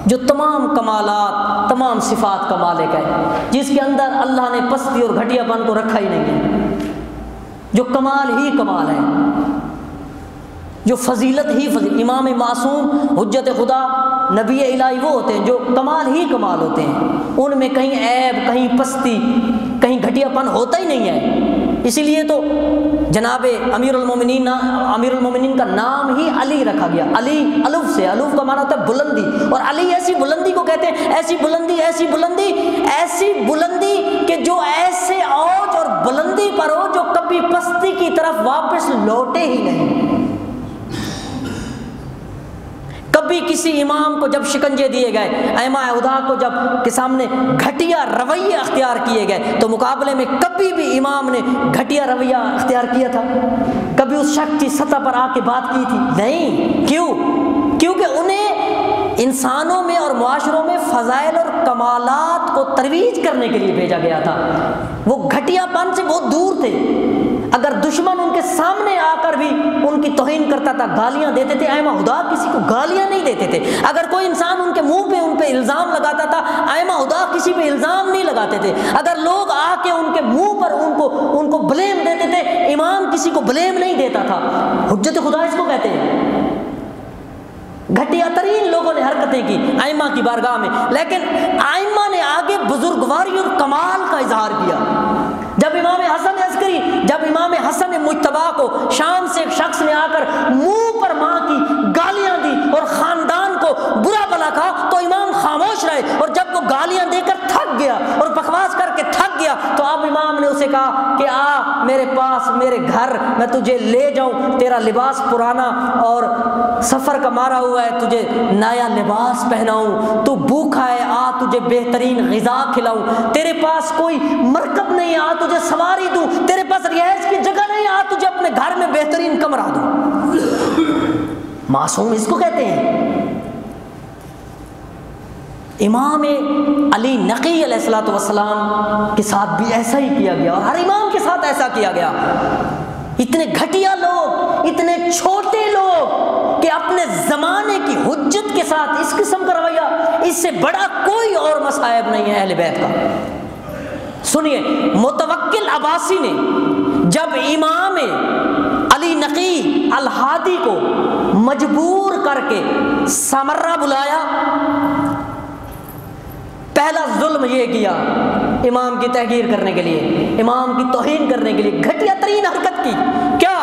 جو تمام کمالات، تمام صفات کا مالک ہے، جس کے اندر اللہ نے پستی اور گھٹیا پن کو رکھا ہی نہیں ہے، جو کمال ہی کمال ہے، جو فضیلت ہی فضیلت۔ امام معصوم حجت خدا نبی الہی وہ ہوتے ہیں جو کمال ہی کمال ہوتے ہیں، ان میں کہیں عیب، کہیں پستی، کہیں گھٹیا پن ہوتا ہی نہیں ہے۔ اسی لیے تو جناب امیر المومنین کا نام ہی علی رکھا گیا، علی الف سے، الف کا معنی ہوتا ہے بلندی، اور علی ایسی بلندی کو کہتے ہیں، ایسی بلندی، ایسی بلندی، ایسی بلندی کہ جو ایسے اوج اور بلندی پر ہو جو کبھی پستی کی طرف واپس لوٹے ہی نہیں۔ کبھی کسی امام کو جب شکنجے دیے گئے، ائمہ ہدیٰ کو جب کے سامنے گھٹیا رویے اختیار کیے گئے، تو مقابلے میں کبھی بھی امام نے گھٹیا رویہ اختیار کیا تھا؟ کبھی اس شخص کی سطح پر آ کے بات کی تھی؟ نہیں۔ کیوں؟ کیونکہ انہیں انسانوں میں اور معاشروں میں فضائل اور کمالات کو ترویج کرنے کے لیے بھیجا گیا تھا۔ وہ گھٹیا پن سے بہت دور تھے۔ اگر دشمن ان کے سامنے آ کر بھی ان کی توہین کرتا تھا، گالیاں دیتے تھے، ائمہ ہدیٰ کسی کو گالیاں نہیں دیتے تھے۔ اگر کوئی انسان ان کے منہ پہ ان پہ الزام لگاتا تھا، ائمہ ہدیٰ کسی پہ الزام نہیں لگاتے تھے۔ اگر لوگ آ کے ان کے منہ پر ان کو بلیم دیتے تھے، امام کسی کو بلیم نہیں دیتا تھا۔ حجت خدا اس کو کہتے ہیں۔ گھٹیا ترین لوگوں نے حرکتیں کی ائمہ کی بارگاہ میں، لیکن ائمہ نے آگے بزرگواری اور کمال کا اظہار کیا۔ جب امام حسن مجتبیٰ کو شام سے ایک شخص نے آ کر منہ پر ماں کی گالیاں دی اور خاندان کو برا بھلا کہا، تو امام خاموش رہے، اور جب وہ گالیاں دے کر تھک گیا اور بکواس کر کے تھک گیا، تو اب امام نے اسے کہا کہ آ میرے پاس، میرے گھر، میں تجھے لے جاؤں، تیرا لباس پرانا اور سفر کا مارا ہوا ہے، تجھے نیا لباس پہناؤں، تو بھوکا ہے، آ تجھے بہترین غذا کھلاؤں، تیرے پاس کوئی مرکب نہیں، آ تجھے سواری دوں، تیرے پاس رہائش کی جگہ نہیں، آ تجھے اپنے گھر میں بہترین کمرہ دوں۔ معصوم اس کو کہتے ہیں۔ امام علی نقی علیہ الصلوۃ والسلام کے ساتھ بھی ایسا ہی کیا گیا، اور ہر امام کے ساتھ ایسا کیا گیا۔ اتنے گھٹیا لوگ، اتنے چھوٹے لوگ کہ اپنے زمانے کی حجت کے ساتھ اس قسم کا رویہ، اس سے بڑا کوئی اور مصائب نہیں ہے اہل بیت کا۔ سنیے، متوکل عباسی نے جب امام علی نقی الہادی کو مجبور کر کے سامرہ بلایا، پہلا ظلم یہ کیا امام کی تحقیر کرنے کے لیے، امام کی توہین کرنے کے لیے، گھٹیا ترین حرکت کی۔ کیا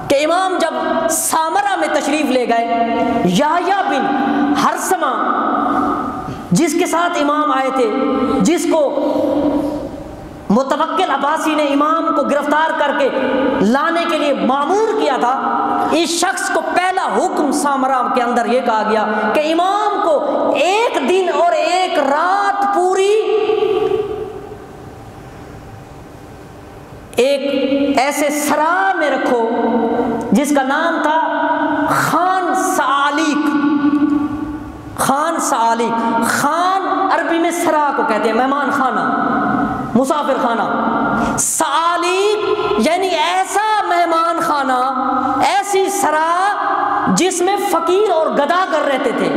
کہ امام جب سامرہ میں تشریف لے گئے، یحییٰ بن ہرسمہ جس کے ساتھ امام آئے تھے، جس کو متوکل عباسی نے امام کو گرفتار کر کے لانے کے لیے مامور کیا تھا، اس شخص کو پہلا حکم سامرہ کے اندر یہ کہا گیا کہ امام کو ایک دن اور ایک رات پوری ایک ایسے سرا میں رکھو جس کا نام تھا خان سعالیق۔ خان سعالیق، خان عربی میں سرا کو کہتے ہیں، مہمان خانہ، مسافر خانہ۔ سعالیق یعنی ایسا مہمان خانہ، ایسی سرا جس میں فقیر اور گداگر رہتے تھے،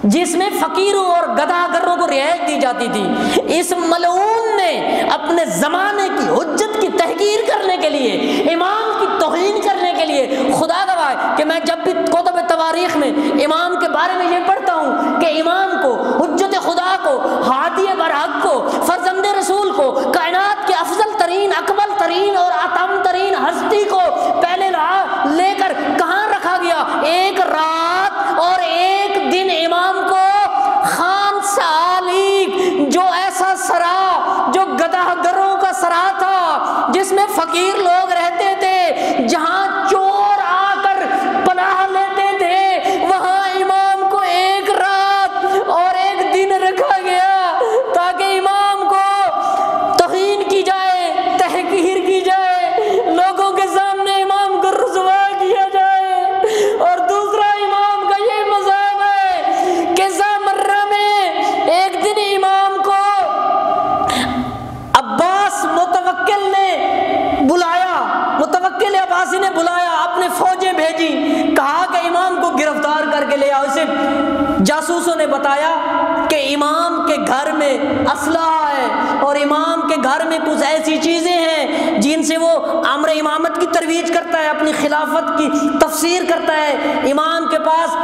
جس میں فقیروں اور گداگروں کو رعایت دی جاتی تھی۔ اس ملعون نے اپنے زمانے کی حجت کی تحقیر کرنے کے لیے، امام کی توہین کرنے کے لیے، خدا گواہ ہے کہ میں جب بھی کتب تواریخ میں امام کے بارے میں یہ پڑھتا ہوں کہ امام کو، حجت خدا کو، ہادی برحق کو، فرزند رسول کو، کائنات کے افضل ترین، اکمل ترین اور اتم ترین ہستی کو پہلے لے کر کہاں رکھا گیا؟ ایک رات اور ایک دن امام کو خان سعالیق، جو ایسا سرا، جو گداگروں کا سرا تھا، جس میں فقیر لوگ رہتے تھے، جہاں چور آ کر پناہ لیتے تھے، وہاں امام کو ایک رات اور ایک دن رکھا گیا تاکہ امام کو توہین کی جائے، تحقیر کی جائے، لوگوں کے سامنے امام کو رسوا کیا جائے، اور دوسرا بتایا کہ امام کے گھر میں اسلحہ ہے اور امام کے گھر میں کچھ ایسی چیزیں ہیں جن سے وہ امر امامت کی ترویج کرتا ہے، اپنی خلافت کی تفسیر کرتا ہے۔ امام کے پاس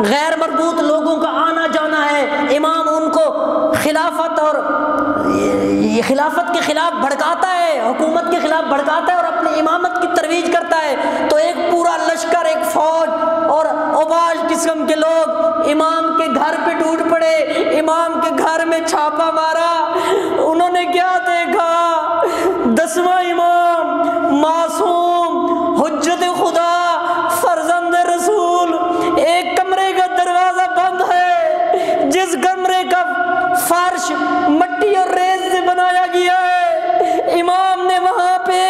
غیر مربوط لوگوں کا آنا جانا ہے، امام ان کو خلافت اور خلافت کے خلاف بھڑکاتا ہے، حکومت کے خلاف بھڑکاتا ہے اور اپنی امامت کی ترویج کرتا ہے۔ تو ایک پورا لشکر، ایک فوج اور اوباش قسم کے لوگ امام کے گھر پہ ٹوٹ پڑے، امام کے گھر میں چھاپا مارا۔ انہوں نے کیا دیکھا؟ 10واں امام معصوم، حجت خدا، فرزند رسول، ایک کمرے کا دروازہ بند ہے جس کمرے کا فرش مٹی اور ریت سے بنایا گیا ہے۔ امام نے وہاں پہ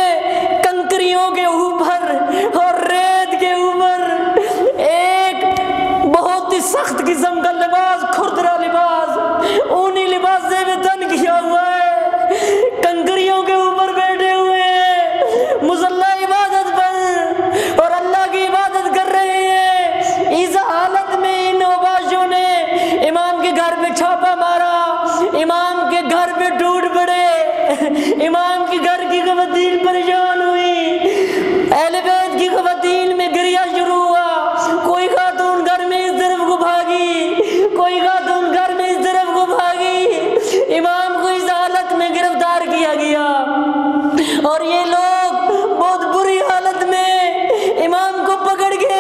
کنکریوں کے اوپر اور ریت کے اوپر ایک بہت ہی سخت قسم کا لباس، کھردرا لباس، اونی لباس سے بھی تن کیا ہوا ہے، کنکریوں کے اوپر بیٹھے ہوئے ہیں، مصلی عبادت پر اور اللہ کی عبادت کر رہے ہیں۔ اس حالت میں ان اوباشوں نے امام کے گھر پہ چھاپا مارا، امام کے گھر پہ ٹوٹ پڑے، امام کے گھر کی خواتین پریشان ہوئی، اہل بیت کی خواتین میں گریہ شروع ہوا۔ کوئی خاتون گھر میں اس طرف کو بھاگی، کوئی خاتون گھر میں اس طرف کو بھاگی۔ امام کو اس حالت میں گرفتار کیا گیا اور یہ لوگ بہت بری حالت میں امام کو پکڑ کے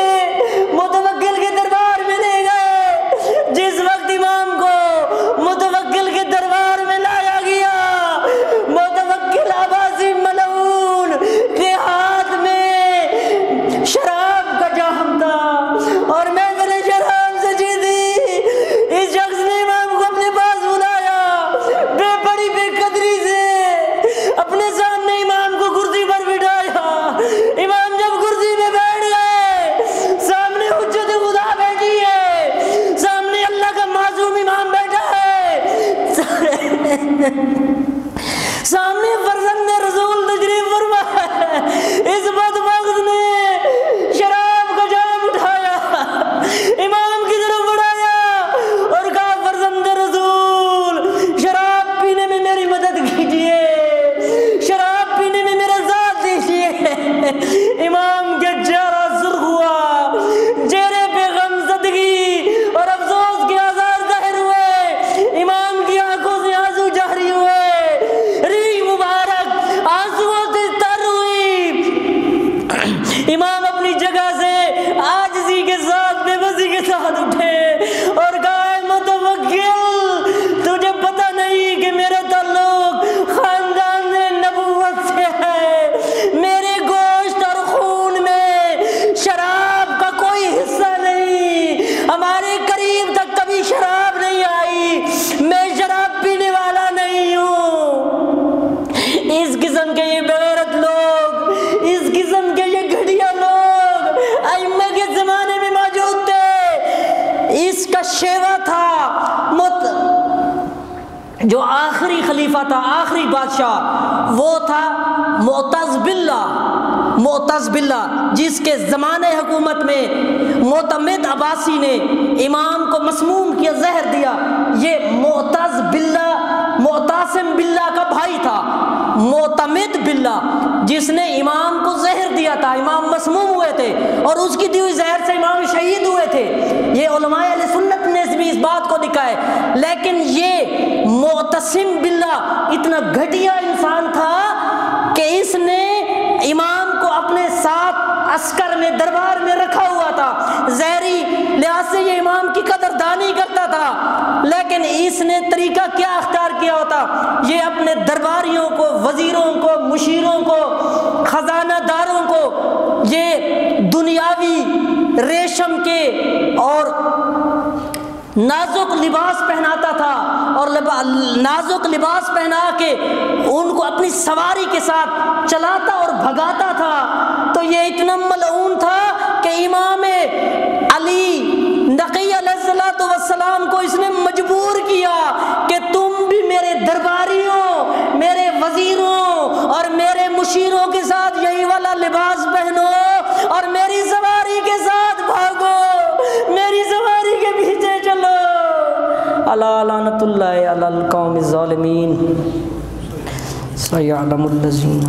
متوکل کے دربار میں لے گئے۔ جس وقت امام کو متوکل کے دربار میں لایا گیا، متوکل عباسی ملعون کے ہاتھ میں شراب کا جام تھا اور محفل شراب سجی تھی۔ اس شخص نے امام کو اپنے پاس بلایا، بڑی بے قدری سے اپنے سامنے امام کو کرسی پر بٹھایا۔ امام جب کرسی میں بیٹھ گئے، سامنے حجت خدا بیٹھی ہے، سامنے اللہ کا معصوم امام بیٹھا ہے، سامنے فرزند رسول تشریف فرما ہے۔ اس بدبخت نے شراب کا جام اٹھایا، امام کی طرف بڑھایا اور کہا، فرزند رسول شراب پینے میں میری مدد کیجیے، شراب پینے میں میرا ساتھ دیجیے۔ امام کے چہرہ سرخ ہوا، چہرے پہ غم زدگی اور افسوس کے آثار ظاہر ہوئے، امام کی آنکھوں سے آنسو جاری ہوئے، ریح مبارک آنسوؤں سے تر ہوئی۔ امام اپنی جگہ سے عاجزی کے ساتھ، بے بسی کے ساتھ اٹھے اور کہا، اے متوکل، تجھے پتہ نہیں کہ میرا تعلق خاندان نبوت سے ہے، میرے گوشت اور خون میں شراب کا کوئی حصہ نہیں، ہمارے قریب تک کبھی شراب نہیں آئی، میں شراب پینے والا نہیں ہوں۔ اس قسم کے یہ بغیرت لوگ، اس قسم کے یہ گھٹیا لوگ ائمہ کے زمانے میں موجود تھے۔ اس کا شیوا تھا جو آخری خلیفہ تھا، آخری بادشاہ، وہ تھا معتز باللہ، جس کے زمانے حکومت میں معتمد عباسی نے امام کو مسموم کیا، زہر دیا۔ یہ معتز باللہ معتصم باللہ کا بھائی تھا، معتمد باللہ، جس نے امام کو زہر دیا تھا، امام مسموم ہوئے تھے اور اس کی دی ہوئی زہر سے امام شہید ہوئے تھے۔ یہ علماء اہل سنت نے بھی اس بات کو لکھا ہے، لیکن یہ معتصم باللہ اتنا گھٹیا انسان تھا کہ اس نے امام کو اپنے ساتھ عسکر میں، دربار میں رکھا ہوا تھا، ظاہری لحاظ سے یہ امام کی قدردانی کرتا تھا، لیکن اس نے طریقہ کیا اختیار کیا ہوتا؟ یہ اپنے درباریوں کو، وزیروں کو، مشیروں کو، خزانہ داروں کو یہ دنیاوی ریشم کے اور نازک لباس پہناتا تھا اور نازک لباس پہنا کے ان کو اپنی سواری کے ساتھ چلاتا اور بھگاتا تھا۔ تو یہ اتنا ملعون تھا کہ امام علی نقی علیہ السلام کو اس نے مجبور کیا کہ تم بھی میرے درباریوں، میرے وزیروں اور میرے مشیروں کے ساتھ یہی والا لباس پہنو اور میری سواری کے ساتھ بھاگو، میری سواری کے پیچھے چلو۔ الا لعنۃ اللہ علی القوم الظالمین سیعلم الذین